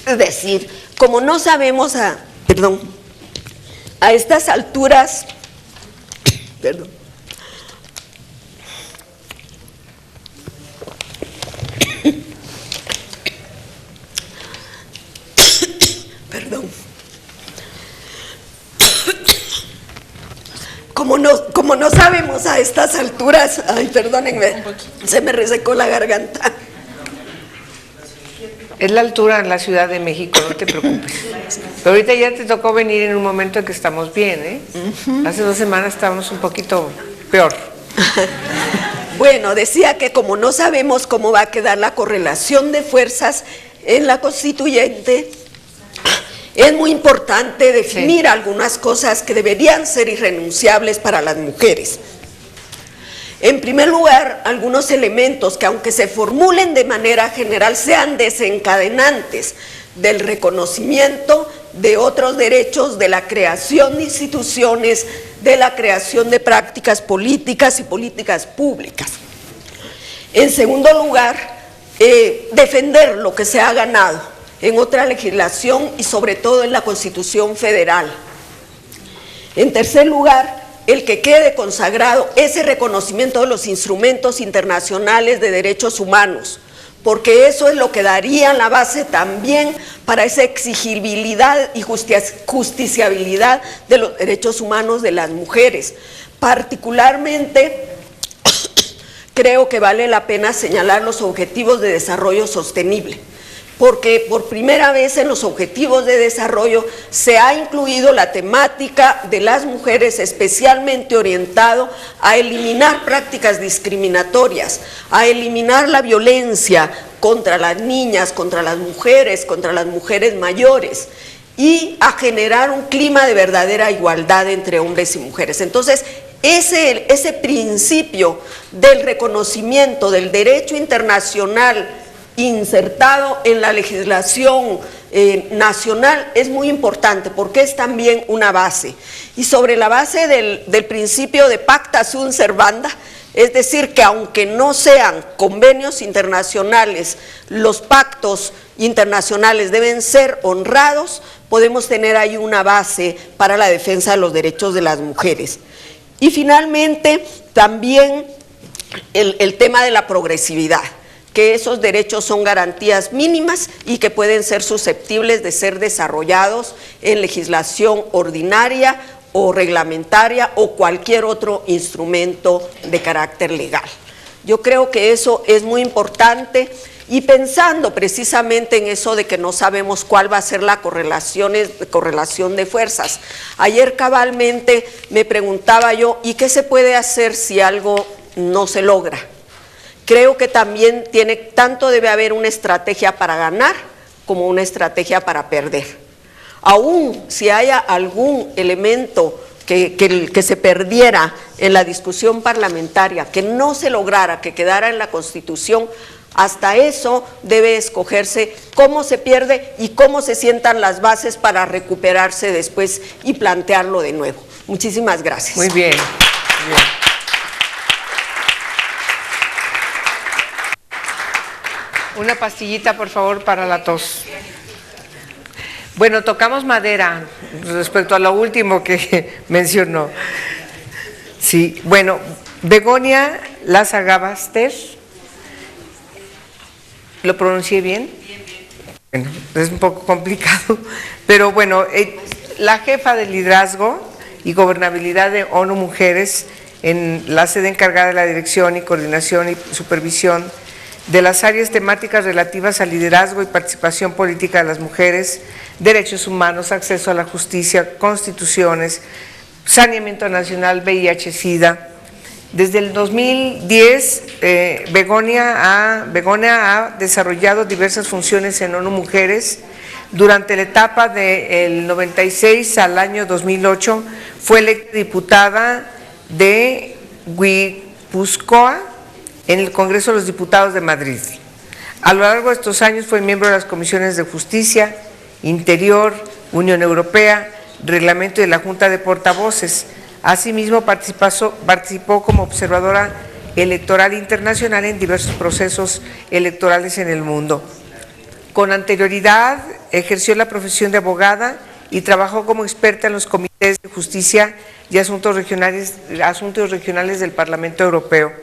Es decir, como no sabemos a estas alturas, Como no sabemos a estas alturas, ay, perdónenme, se me resecó la garganta. Es la altura en la Ciudad de México, no te preocupes. Pero ahorita ya te tocó venir en un momento en que estamos bien, ¿eh? Hace 2 semanas estábamos un poquito peor. Bueno, decía que como no sabemos cómo va a quedar la correlación de fuerzas en la constituyente, es muy importante definir algunas cosas que deberían ser irrenunciables para las mujeres. En primer lugar, algunos elementos que aunque se formulen de manera general sean desencadenantes del reconocimiento de otros derechos, de la creación de instituciones, de la creación de prácticas políticas y políticas públicas. En segundo lugar, defender lo que se ha ganado en otra legislación y sobre todo en la Constitución Federal. En tercer lugar, el que quede consagrado ese reconocimiento de los instrumentos internacionales de derechos humanos, porque eso es lo que daría la base también para esa exigibilidad y justiciabilidad de los derechos humanos de las mujeres. Particularmente, creo que vale la pena señalar los objetivos de desarrollo sostenible, porque por primera vez en los objetivos de desarrollo se ha incluido la temática de las mujeres, especialmente orientado a eliminar prácticas discriminatorias, a eliminar la violencia contra las niñas, contra las mujeres mayores, y a generar un clima de verdadera igualdad entre hombres y mujeres. Entonces, ese principio del reconocimiento del derecho internacional insertado en la legislación nacional es muy importante porque es también una base. Y sobre la base del principio de pacta sunt servanda, es decir, que aunque no sean convenios internacionales, los pactos internacionales deben ser honrados, podemos tener ahí una base para la defensa de los derechos de las mujeres. Y finalmente, también el tema de la progresividad, que esos derechos son garantías mínimas y que pueden ser susceptibles de ser desarrollados en legislación ordinaria o reglamentaria o cualquier otro instrumento de carácter legal. Yo creo que eso es muy importante y pensando precisamente en eso de que no sabemos cuál va a ser la correlación de fuerzas. Ayer cabalmente me preguntaba yo, ¿y qué se puede hacer si algo no se logra? Creo que también tanto debe haber una estrategia para ganar como una estrategia para perder. Aún si haya algún elemento que se perdiera en la discusión parlamentaria, que no se lograra, que quedara en la Constitución, hasta eso debe escogerse cómo se pierde y cómo se sientan las bases para recuperarse después y plantearlo de nuevo. Muchísimas gracias. Muy bien. Muy bien. Una pastillita, por favor, para la tos. Bueno, tocamos madera respecto a lo último que mencionó. Sí, bueno, Begonia Lazagabaster, ¿lo pronuncié bien? Bueno, es un poco complicado, pero bueno, la jefa de liderazgo y gobernabilidad de ONU Mujeres, en la sede encargada de la dirección y coordinación y supervisión de las áreas temáticas relativas al liderazgo y participación política de las mujeres, derechos humanos, acceso a la justicia, constituciones, saneamiento nacional, VIH-Sida. Desde el 2010, Begonia ha desarrollado diversas funciones en ONU Mujeres. Durante la etapa del 96 al año 2008, fue electa diputada de Guipúzcoa en el Congreso de los Diputados de Madrid. A lo largo de estos años fue miembro de las comisiones de Justicia, Interior, Unión Europea, Reglamento de la Junta de Portavoces. Asimismo, participó como observadora electoral internacional en diversos procesos electorales en el mundo. Con anterioridad, ejerció la profesión de abogada y trabajó como experta en los comités de justicia y asuntos regionales del Parlamento Europeo.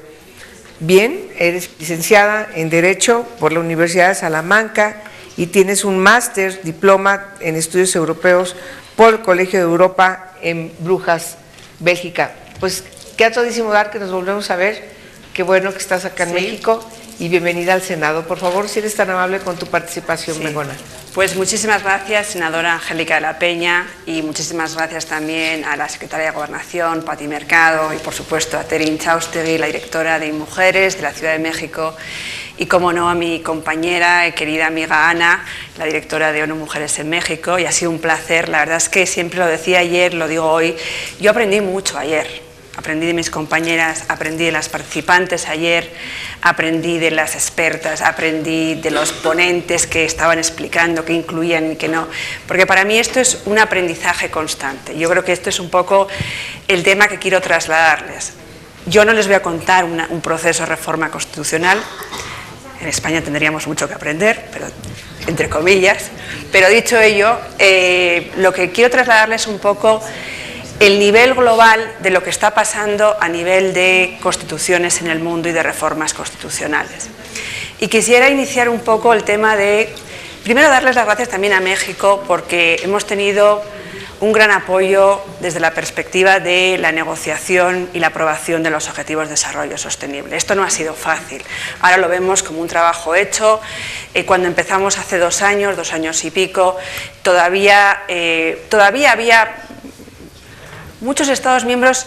Bien, eres licenciada en Derecho por la Universidad de Salamanca y tienes un máster, diploma en Estudios Europeos por el Colegio de Europa en Brujas, Bélgica. Pues qué a todísimo dar que nos volvemos a ver. Qué bueno que estás acá en México y bienvenida al Senado. Por favor, si eres tan amable con tu participación, Begoña. Pues muchísimas gracias, senadora Angélica de la Peña, y muchísimas gracias también a la secretaria de Gobernación, Pati Mercado, y por supuesto a Terin Chaustegui, la directora de Mujeres de la Ciudad de México, y como no a mi compañera y querida amiga Ana, la directora de ONU Mujeres en México, y ha sido un placer. La verdad es que siempre lo decía ayer, lo digo hoy, yo aprendí mucho ayer. Aprendí de mis compañeras, aprendí de las participantes ayer, aprendí de las expertas, aprendí de los ponentes que estaban explicando qué incluían y qué no, porque para mí esto es un aprendizaje constante. Yo creo que esto es un poco el tema que quiero trasladarles. Yo no les voy a contar un proceso de reforma constitucional. En España tendríamos mucho que aprender, pero entre comillas. Pero dicho ello, lo que quiero trasladarles un poco el nivel global de lo que está pasando a nivel de constituciones en el mundo y de reformas constitucionales. Y quisiera iniciar un poco el tema de, primero darles las gracias también a México, porque hemos tenido un gran apoyo desde la perspectiva de la negociación y la aprobación de los Objetivos de Desarrollo Sostenible. Esto no ha sido fácil, ahora lo vemos como un trabajo hecho. Cuando empezamos hace 2 años y pico, todavía había muchos Estados miembros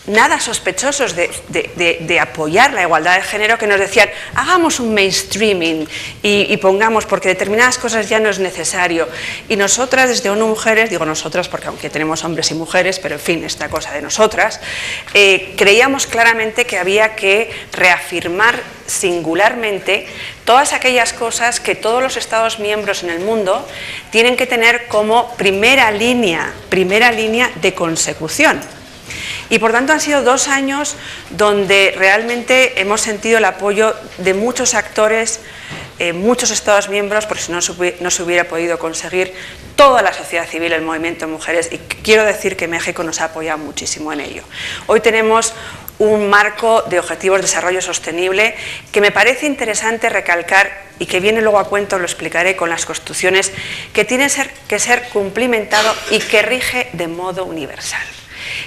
nada sospechosos de apoyar la igualdad de género, que nos decían, hagamos un mainstreaming y pongamos, porque determinadas cosas ya no es necesario. Y nosotras, desde ONU Mujeres, digo nosotras porque aunque tenemos hombres y mujeres, pero en fin, esta cosa de nosotras, creíamos claramente que había que reafirmar singularmente todas aquellas cosas que todos los Estados miembros en el mundo tienen que tener como primera línea de consecución. Y por tanto han sido 2 años donde realmente hemos sentido el apoyo de muchos actores, muchos Estados miembros, porque si no se hubiera podido conseguir, toda la sociedad civil, el movimiento de mujeres, y quiero decir que México nos ha apoyado muchísimo en ello. Hoy tenemos un marco de objetivos de desarrollo sostenible que me parece interesante recalcar y que viene luego a cuento, lo explicaré con las constituciones, que tiene que ser cumplimentado y que rige de modo universal.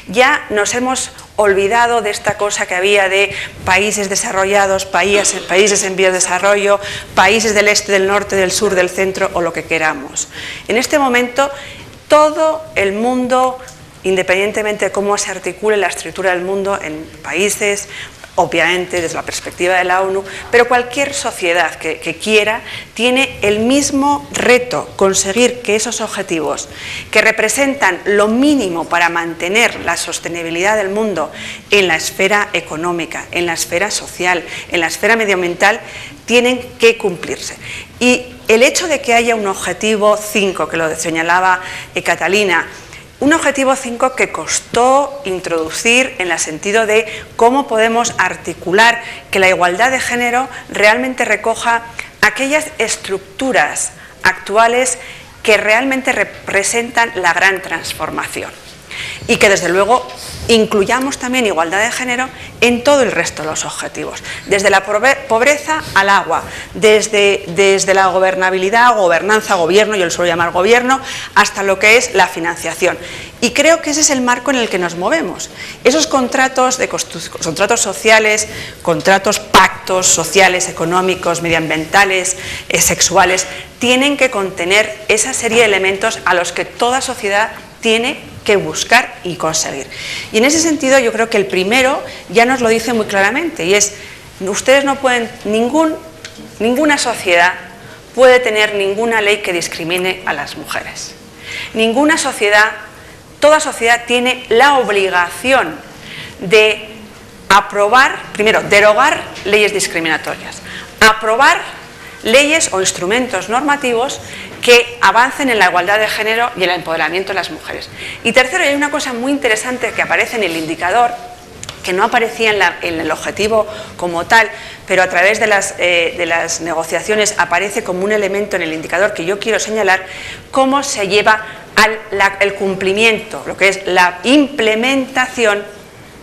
Ya nos hemos olvidado de esta cosa que había de países desarrollados, países en vías de desarrollo, países del este, del norte, del sur, del centro o lo que queramos. En este momento todo el mundo, independientemente de cómo se articule la estructura del mundo en países, obviamente desde la perspectiva de la ONU, pero cualquier sociedad que quiera tiene el mismo reto, conseguir que esos objetivos que representan lo mínimo para mantener la sostenibilidad del mundo en la esfera económica, en la esfera social, en la esfera medioambiental, tienen que cumplirse. Y el hecho de que haya un objetivo 5, que lo señalaba Catalina, un objetivo 5 que costó introducir en el sentido de cómo podemos articular que la igualdad de género realmente recoja aquellas estructuras actuales que realmente representan la gran transformación. y que desde luego incluyamos también igualdad de género en todo el resto de los objetivos, desde la pobreza al agua, desde la gobernabilidad, gobernanza, gobierno, yo lo suelo llamar gobierno, hasta lo que es la financiación. Y creo que ese es el marco en el que nos movemos. Esos contratos sociales, contratos, pactos sociales, económicos, medioambientales, sexuales, tienen que contener esa serie de elementos a los que toda sociedad tiene que buscar y conseguir. Y en ese sentido yo creo que el primero ya nos lo dice muy claramente, y es, ustedes no pueden, ninguna sociedad puede tener ninguna ley que discrimine a las mujeres. Ninguna sociedad, toda sociedad tiene la obligación de aprobar, primero, derogar leyes discriminatorias, aprobar leyes o instrumentos normativos que avancen en la igualdad de género y el empoderamiento de las mujeres. Y tercero, hay una cosa muy interesante que aparece en el indicador, que no aparecía en el objetivo como tal, pero a través de las negociaciones aparece como un elemento en el indicador que yo quiero señalar, cómo se lleva al cumplimiento, lo que es la implementación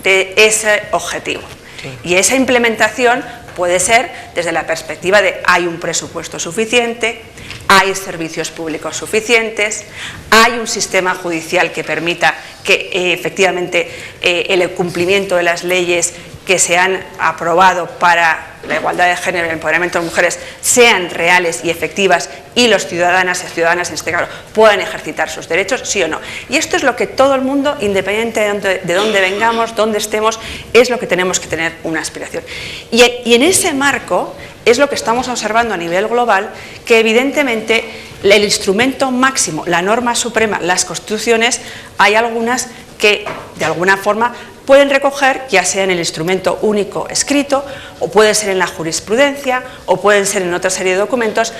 de ese objetivo. Sí. Y esa implementación puede ser desde la perspectiva de hay un presupuesto suficiente, hay servicios públicos suficientes, hay un sistema judicial que permita que efectivamente el cumplimiento de las leyes que se han aprobado para la igualdad de género y el empoderamiento de mujeres sean reales y efectivas y los ciudadanas y ciudadanas en este caso puedan ejercitar sus derechos, sí o no. Y esto es lo que todo el mundo, independientemente de dónde vengamos, dónde estemos, es lo que tenemos que tener una aspiración. Y en ese marco es lo que estamos observando a nivel global, que evidentemente el instrumento máximo, la norma suprema, las constituciones, hay algunas que de alguna forma pueden recoger, ya sea en el instrumento único escrito, o puede ser en la jurisprudencia, o pueden ser en otra serie de documentos,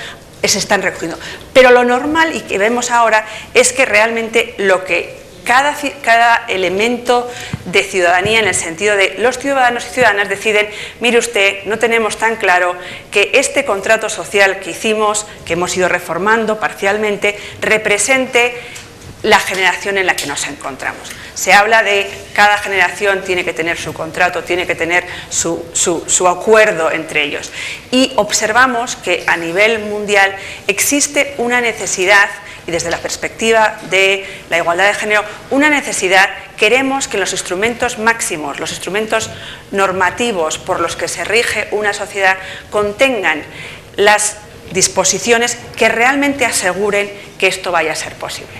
se están recogiendo. Pero lo normal y que vemos ahora es que realmente lo que cada elemento de ciudadanía, en el sentido de los ciudadanos y ciudadanas deciden, mire usted, no tenemos tan claro que este contrato social que hicimos, que hemos ido reformando parcialmente, represente la generación en la que nos encontramos. Se habla de cada generación tiene que tener su contrato, tiene que tener su acuerdo entre ellos. Y observamos que a nivel mundial existe una necesidad, y desde la perspectiva de la igualdad de género, una necesidad, queremos que los instrumentos máximos, los instrumentos normativos por los que se rige una sociedad contengan las disposiciones que realmente aseguren que esto vaya a ser posible.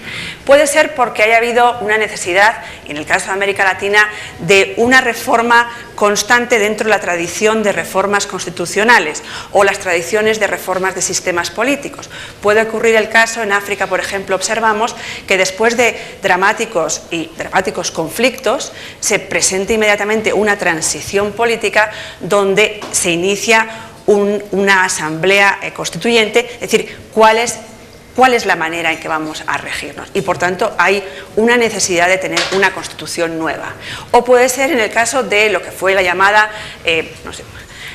Puede ser porque haya habido una necesidad, y en el caso de América Latina, de una reforma constante dentro de la tradición de reformas constitucionales o las tradiciones de reformas de sistemas políticos. Puede ocurrir el caso, en África, por ejemplo, observamos que después de dramáticos conflictos se presenta inmediatamente una transición política donde se inicia una asamblea constituyente, es decir, cuál es la manera en que vamos a regirnos, y por tanto hay una necesidad de tener una constitución nueva. O puede ser en el caso de lo que fue la llamada,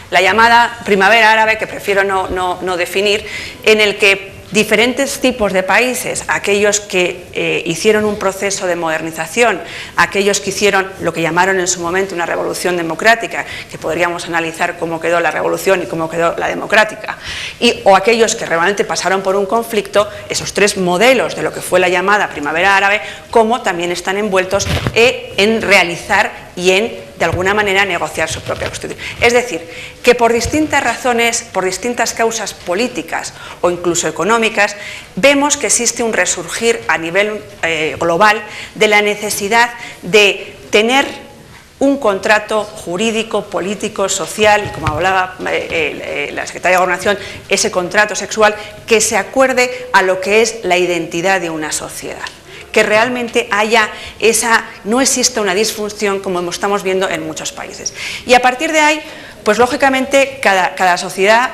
la llamada primavera árabe, que prefiero no definir, en el que diferentes tipos de países, aquellos que hicieron un proceso de modernización, aquellos que hicieron lo que llamaron en su momento una revolución democrática, que podríamos analizar cómo quedó la revolución y cómo quedó la democrática, o aquellos que realmente pasaron por un conflicto, esos tres modelos de lo que fue la llamada primavera árabe, cómo también están envueltos en realizar y en, de alguna manera, negociar su propia constitución. Es decir, que por distintas razones, por distintas causas políticas o incluso económicas, vemos que existe un resurgir a nivel global de la necesidad de tener un contrato jurídico, político, social, y como hablaba la Secretaria de Gobernación, ese contrato sexual que se acuerde a lo que es la identidad de una sociedad. Que realmente no exista una disfunción como estamos viendo en muchos países. Y a partir de ahí, pues lógicamente cada sociedad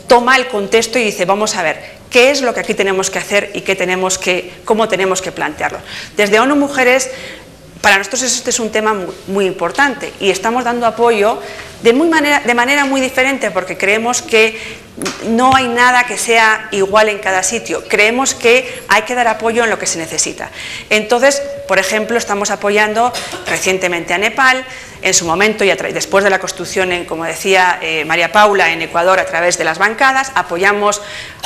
toma el contexto y dice, vamos a ver, ¿qué es lo que aquí tenemos que hacer y cómo tenemos que plantearlo? Desde ONU Mujeres para nosotros este es un tema muy importante y estamos dando apoyo de manera muy diferente, porque creemos que no hay nada que sea igual en cada sitio. Creemos que hay que dar apoyo en lo que se necesita. Entonces, por ejemplo, estamos apoyando recientemente a Nepal, en su momento y después de la construcción, como decía María Paula, en Ecuador a través de las bancadas.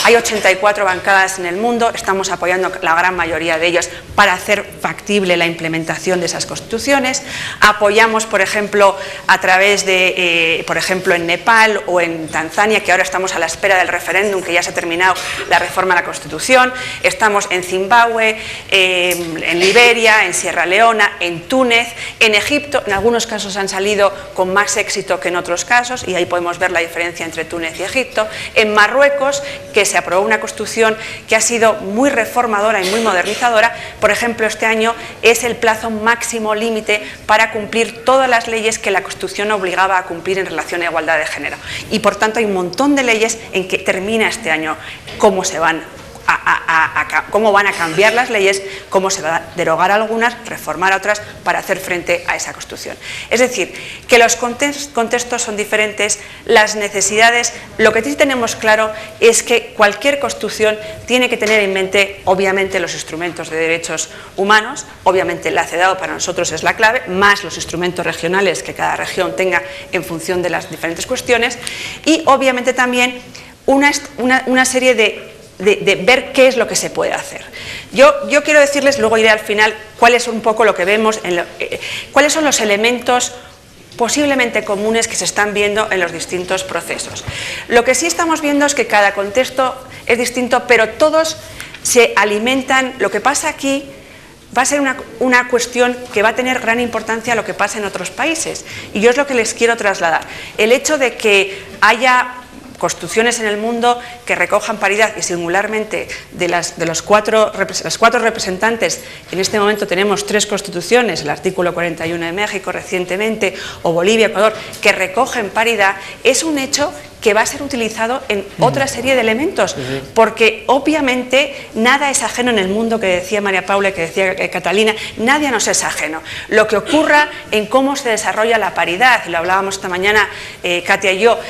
Hay 84 bancadas en el mundo, estamos apoyando la gran mayoría de ellas para hacer factible la implementación de esas constituciones. Apoyamos, por ejemplo, a través de, por ejemplo, en Nepal o en Tanzania, que ahora estamos a la espera del referéndum, que ya se ha terminado la reforma de la Constitución. Estamos en Zimbabue, en Liberia, en Sierra Leona, en Túnez, en Egipto. En algunos casos han salido con más éxito que en otros casos, y ahí podemos ver la diferencia entre Túnez y Egipto. En Marruecos, que se aprobó una constitución que ha sido muy reformadora y muy modernizadora. Por ejemplo, este año es el plazo máximo límite para cumplir todas las leyes que la Constitución obligaba a cumplir en relación a igualdad de género. Y por tanto hay un montón de leyes en que termina este año cómo van a cambiar las leyes, cómo se va a derogar algunas, reformar otras para hacer frente a esa Constitución. Es decir, que los contextos son diferentes, las necesidades. Lo que sí tenemos claro es que cualquier Constitución tiene que tener en mente, obviamente, los instrumentos de derechos humanos. Obviamente la CEDAW para nosotros es la clave, más los instrumentos regionales que cada región tenga en función de las diferentes cuestiones, y obviamente también una serie de ver qué es lo que se puede hacer. Yo quiero decirles, luego iré al final, cuál es un poco lo que vemos, cuáles son los elementos posiblemente comunes que se están viendo en los distintos procesos. Lo que sí estamos viendo es que cada contexto es distinto, pero todos se alimentan. Lo que pasa aquí va a ser una cuestión que va a tener gran importancia a lo que pasa en otros países, y yo es lo que les quiero trasladar. El hecho de que haya constituciones en el mundo que recojan paridad, y singularmente de las cuatro representantes, en este momento tenemos 3 constituciones, el artículo 41 de México recientemente, o Bolivia, Ecuador, que recogen paridad, es un hecho que va a ser utilizado en otra serie de elementos, porque obviamente nada es ajeno en el mundo, que decía María Paula, que decía Catalina, nadie nos es ajeno. Lo que ocurra en cómo se desarrolla la paridad, y lo hablábamos esta mañana Katia y yo,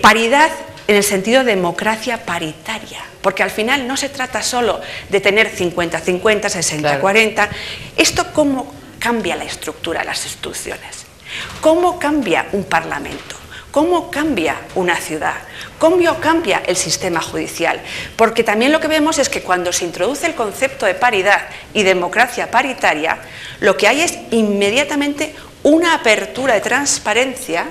paridad en el sentido de democracia paritaria, porque al final no se trata solo de tener 50-50, 60-40, claro. Esto cómo cambia la estructura de las instituciones, cómo cambia un parlamento, cómo cambia una ciudad, cómo cambia el sistema judicial, porque también lo que vemos es que cuando se introduce el concepto de paridad y democracia paritaria, lo que hay es inmediatamente una apertura de transparencia,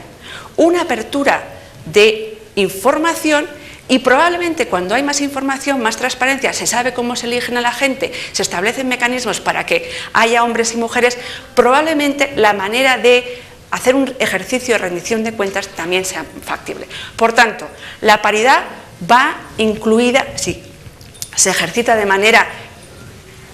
una apertura de información, y probablemente cuando hay más información, más transparencia, se sabe cómo se eligen a la gente, se establecen mecanismos para que haya hombres y mujeres, probablemente la manera de hacer un ejercicio de rendición de cuentas también sea factible. Por tanto, la paridad va incluida, si se ejercita de manera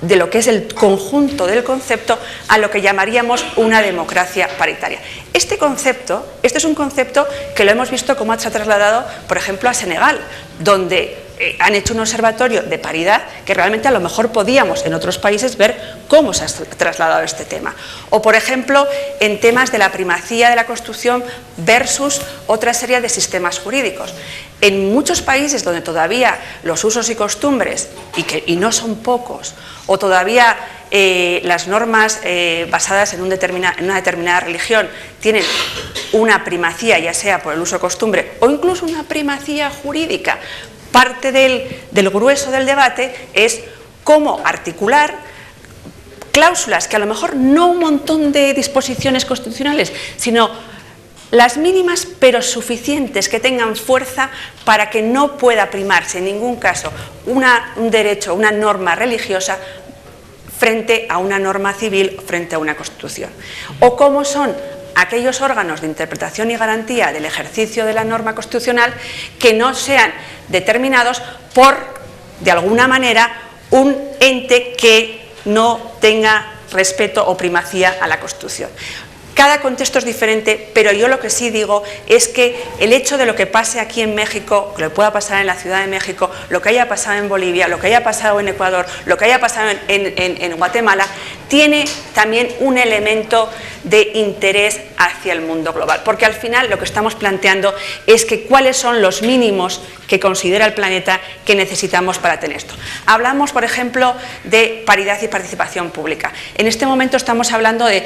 de lo que es el conjunto del concepto, a lo que llamaríamos una democracia paritaria. Este es un concepto que lo hemos visto cómo se ha trasladado, por ejemplo, a Senegal, donde han hecho un observatorio de paridad que realmente a lo mejor podíamos en otros países ver cómo se ha trasladado este tema. O, por ejemplo, en temas de la primacía de la Constitución versus otra serie de sistemas jurídicos. En muchos países donde todavía los usos y costumbres, y no son pocos, o todavía las normas basadas en una determinada religión tienen una primacía, ya sea por el uso o costumbre, o incluso una primacía jurídica, parte del grueso del debate es cómo articular cláusulas que a lo mejor no un montón de disposiciones constitucionales, sino las mínimas pero suficientes, que tengan fuerza para que no pueda primarse en ningún caso un derecho, una norma religiosa frente a una norma civil, frente a una constitución. O cómo son aquellos órganos de interpretación y garantía del ejercicio de la norma constitucional que no sean determinados por, de alguna manera, un ente que no tenga respeto o primacía a la Constitución. Cada contexto es diferente, pero yo lo que sí digo es que el hecho de lo que pase aquí en México, que lo pueda pasar en la Ciudad de México, lo que haya pasado en Bolivia, lo que haya pasado en Ecuador, lo que haya pasado en Guatemala, tiene también un elemento de interés hacia el mundo global, porque al final lo que estamos planteando es que cuáles son los mínimos que considera el planeta que necesitamos para tener esto. Hablamos, por ejemplo, de paridad y participación pública. En este momento estamos hablando de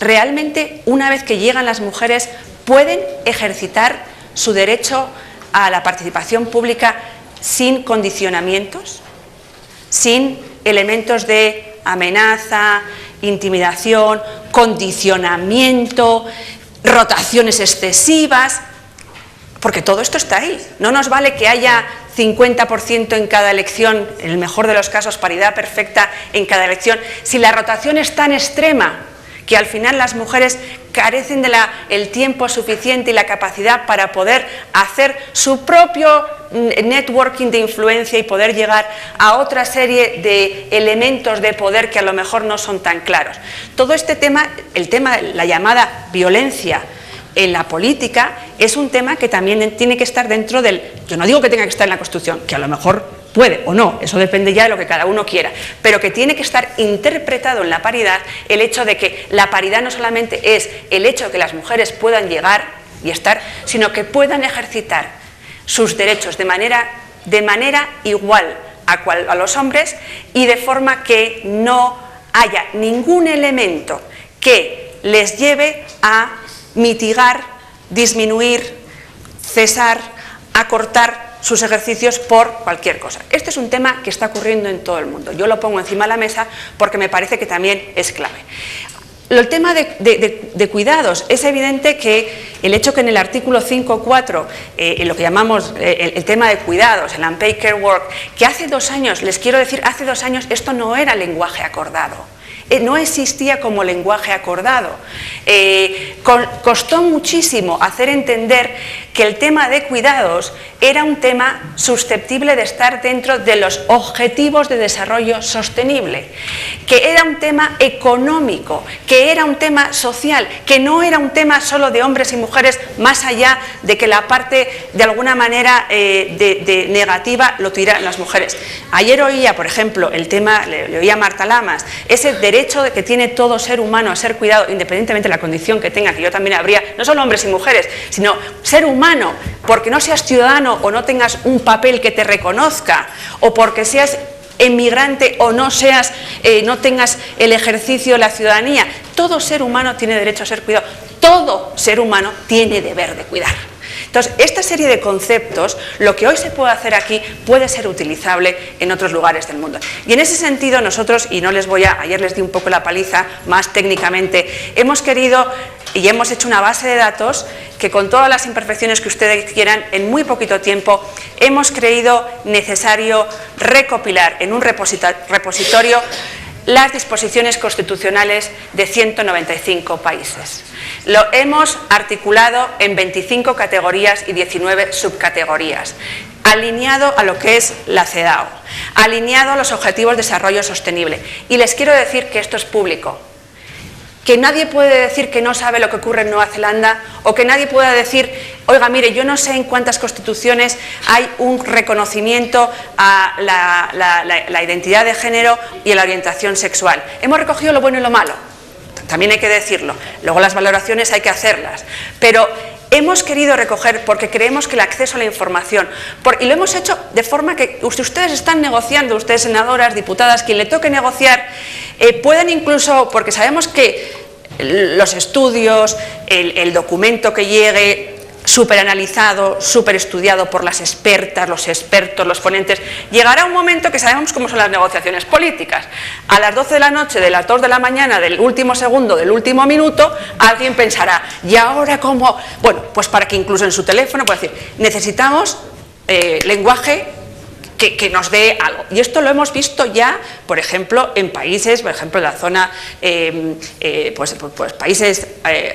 realmente una vez que llegan las mujeres pueden ejercitar su derecho a la participación pública sin condicionamientos, sin elementos de amenaza, intimidación, condicionamiento, rotaciones excesivas, porque todo esto está ahí. No nos vale que haya 50% en cada elección, en el mejor de los casos paridad perfecta en cada elección, si la rotación es tan extrema que al final las mujeres carecen del tiempo suficiente y la capacidad para poder hacer su propio networking de influencia y poder llegar a otra serie de elementos de poder que a lo mejor no son tan claros. Todo este tema, el tema de la llamada violencia en la política, es un tema que también tiene que estar dentro del... Yo no digo que tenga que estar en la Constitución, que a lo mejor puede o no, eso depende ya de lo que cada uno quiera, pero que tiene que estar interpretado en la paridad el hecho de que la paridad no solamente es el hecho de que las mujeres puedan llegar y estar, sino que puedan ejercitar sus derechos de manera igual a los hombres y de forma que no haya ningún elemento que les lleve a mitigar, disminuir, cesar, acortar sus ejercicios por cualquier cosa. Este es un tema que está ocurriendo en todo el mundo. Yo lo pongo encima de la mesa porque me parece que también es clave. El tema de cuidados, es evidente que el hecho que en el artículo 5.4, en lo que llamamos el tema de cuidados, el unpaid care work, que hace 2 años, les quiero decir, hace 2 años esto no era lenguaje acordado. No existía como lenguaje acordado. Costó muchísimo hacer entender que el tema de cuidados era un tema susceptible de estar dentro de los objetivos de desarrollo sostenible, que era un tema económico, que era un tema social, que no era un tema solo de hombres y mujeres, más allá de que la parte de alguna manera de negativa lo tiran las mujeres. Ayer oía, por ejemplo, el tema, le oía a Marta Lamas, ese derecho que tiene todo ser humano a ser cuidado, independientemente de la condición que tenga, que yo también habría, no solo hombres y mujeres, sino ser humano, porque no seas ciudadano o no tengas un papel que te reconozca, o porque seas emigrante o no tengas el ejercicio de la ciudadanía. Todo ser humano tiene derecho a ser cuidado, todo ser humano tiene deber de cuidar. Entonces, esta serie de conceptos, lo que hoy se puede hacer aquí, puede ser utilizable en otros lugares del mundo. Y en ese sentido, nosotros, y no les voy a, ayer les di un poco la paliza más técnicamente, hemos querido y hemos hecho una base de datos que con todas las imperfecciones que ustedes quieran, en muy poquito tiempo, hemos creído necesario recopilar en un repositorio las disposiciones constitucionales de 195 países. Lo hemos articulado en 25 categorías y 19 subcategorías, alineado a lo que es la CEDAW, alineado a los Objetivos de Desarrollo Sostenible. Y les quiero decir que esto es público, que nadie puede decir que no sabe lo que ocurre en Nueva Zelanda, o que nadie pueda decir, oiga, mire, yo no sé en cuántas constituciones hay un reconocimiento a la identidad de género y a la orientación sexual. Hemos recogido lo bueno y lo malo, también hay que decirlo, luego las valoraciones hay que hacerlas, pero hemos querido recoger porque creemos que el acceso a la información, y lo hemos hecho de forma que si ustedes están negociando, ustedes senadoras, diputadas, quien le toque negociar, pueden incluso, porque sabemos que los estudios, el documento que llegue, súper analizado, súper estudiado por las expertas, los expertos, los ponentes, llegará un momento que sabemos cómo son las negociaciones políticas. A las 12 de la noche, de las 2 de la mañana, del último segundo, del último minuto, alguien pensará, ¿y ahora cómo? Bueno, pues para que incluso en su teléfono pueda decir, necesitamos lenguaje que nos dé algo. Y esto lo hemos visto ya, por ejemplo, en países, por ejemplo, en la zona, pues países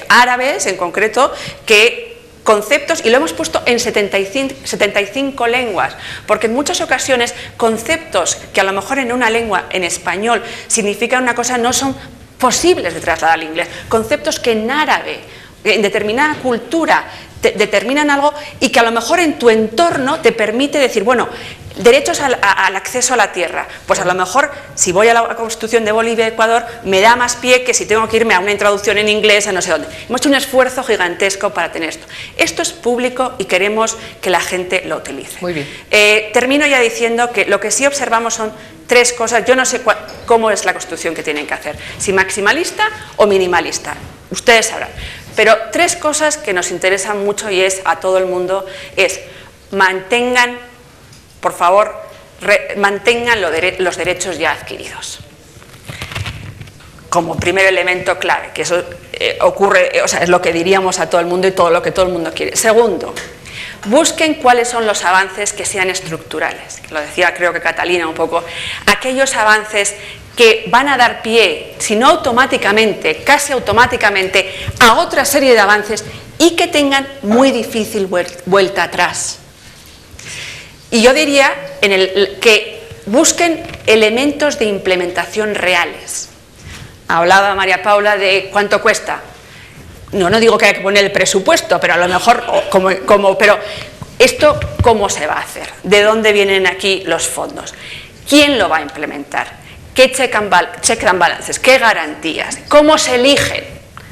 árabes en concreto, que conceptos, y lo hemos puesto en 75 lenguas, porque en muchas ocasiones conceptos que a lo mejor en una lengua, en español, significan una cosa, no son posibles de trasladar al inglés. Conceptos que en árabe, en determinada cultura, determinan algo y que a lo mejor en tu entorno te permite decir, bueno, Derechos al acceso a la tierra. Pues a lo mejor, si voy a la Constitución de Bolivia y Ecuador, me da más pie que si tengo que irme a una introducción en inglés a no sé dónde. Hemos hecho un esfuerzo gigantesco para tener esto. Esto es público y queremos que la gente lo utilice. Muy bien. Termino ya diciendo que lo que sí observamos son 3 cosas. Yo no sé cómo es la Constitución que tienen que hacer, si maximalista o minimalista. Ustedes sabrán. Pero 3 cosas que nos interesan mucho y es a todo el mundo es mantengan, por favor, mantengan los derechos ya adquiridos. Como primer elemento clave, que eso ocurre, o sea, es lo que diríamos a todo el mundo y todo lo que todo el mundo quiere. Segundo, busquen cuáles son los avances que sean estructurales. Lo decía creo que Catalina un poco, aquellos avances que van a dar pie, si no automáticamente, casi automáticamente, a otra serie de avances y que tengan muy difícil vuelta atrás. Y yo diría que busquen elementos de implementación reales. Hablaba María Paula de cuánto cuesta. No digo que hay que poner el presupuesto, pero a lo mejor, pero esto ¿cómo se va a hacer? ¿De dónde vienen aquí los fondos? ¿Quién lo va a implementar? ¿Qué check and balances? ¿Qué garantías? ¿Cómo se eligen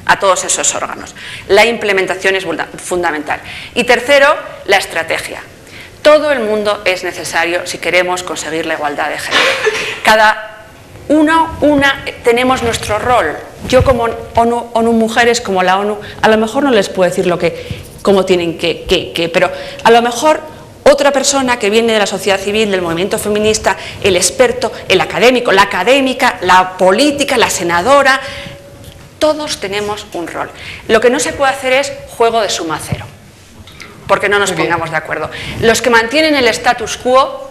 a todos esos órganos? La implementación es fundamental. Y tercero, la estrategia. Todo el mundo es necesario si queremos conseguir la igualdad de género. Cada una tenemos nuestro rol. Yo como ONU Mujeres, como la ONU, a lo mejor no les puedo decir cómo tienen pero a lo mejor otra persona que viene de la sociedad civil, del movimiento feminista, el experto, el académico, la académica, la política, la senadora, todos tenemos un rol. Lo que no se puede hacer es juego de suma cero, porque no nos pongamos de acuerdo. Los que mantienen el status quo,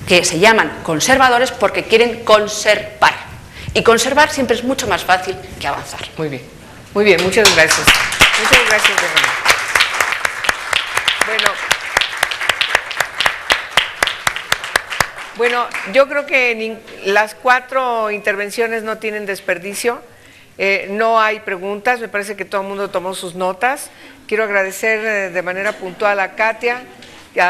que se llaman conservadores, porque quieren conservar. Y conservar siempre es mucho más fácil que avanzar. Muy bien, muchas gracias. Muchas gracias, Verónica. Bueno, yo creo que las 4 intervenciones no tienen desperdicio. No hay preguntas, me parece que todo el mundo tomó sus notas. Quiero agradecer de manera puntual a Katia,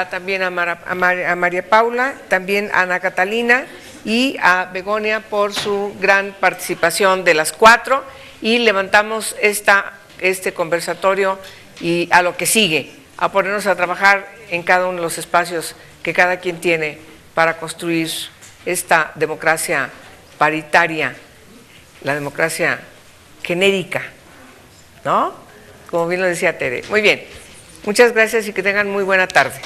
también a María Paula, también a Ana Catalina y a Begonia por su gran participación de las 4 y levantamos este conversatorio y a lo que sigue, a ponernos a trabajar en cada uno de los espacios que cada quien tiene para construir esta democracia paritaria, la democracia genérica, ¿no? Como bien lo decía Tere. Muy bien, muchas gracias y que tengan muy buena tarde.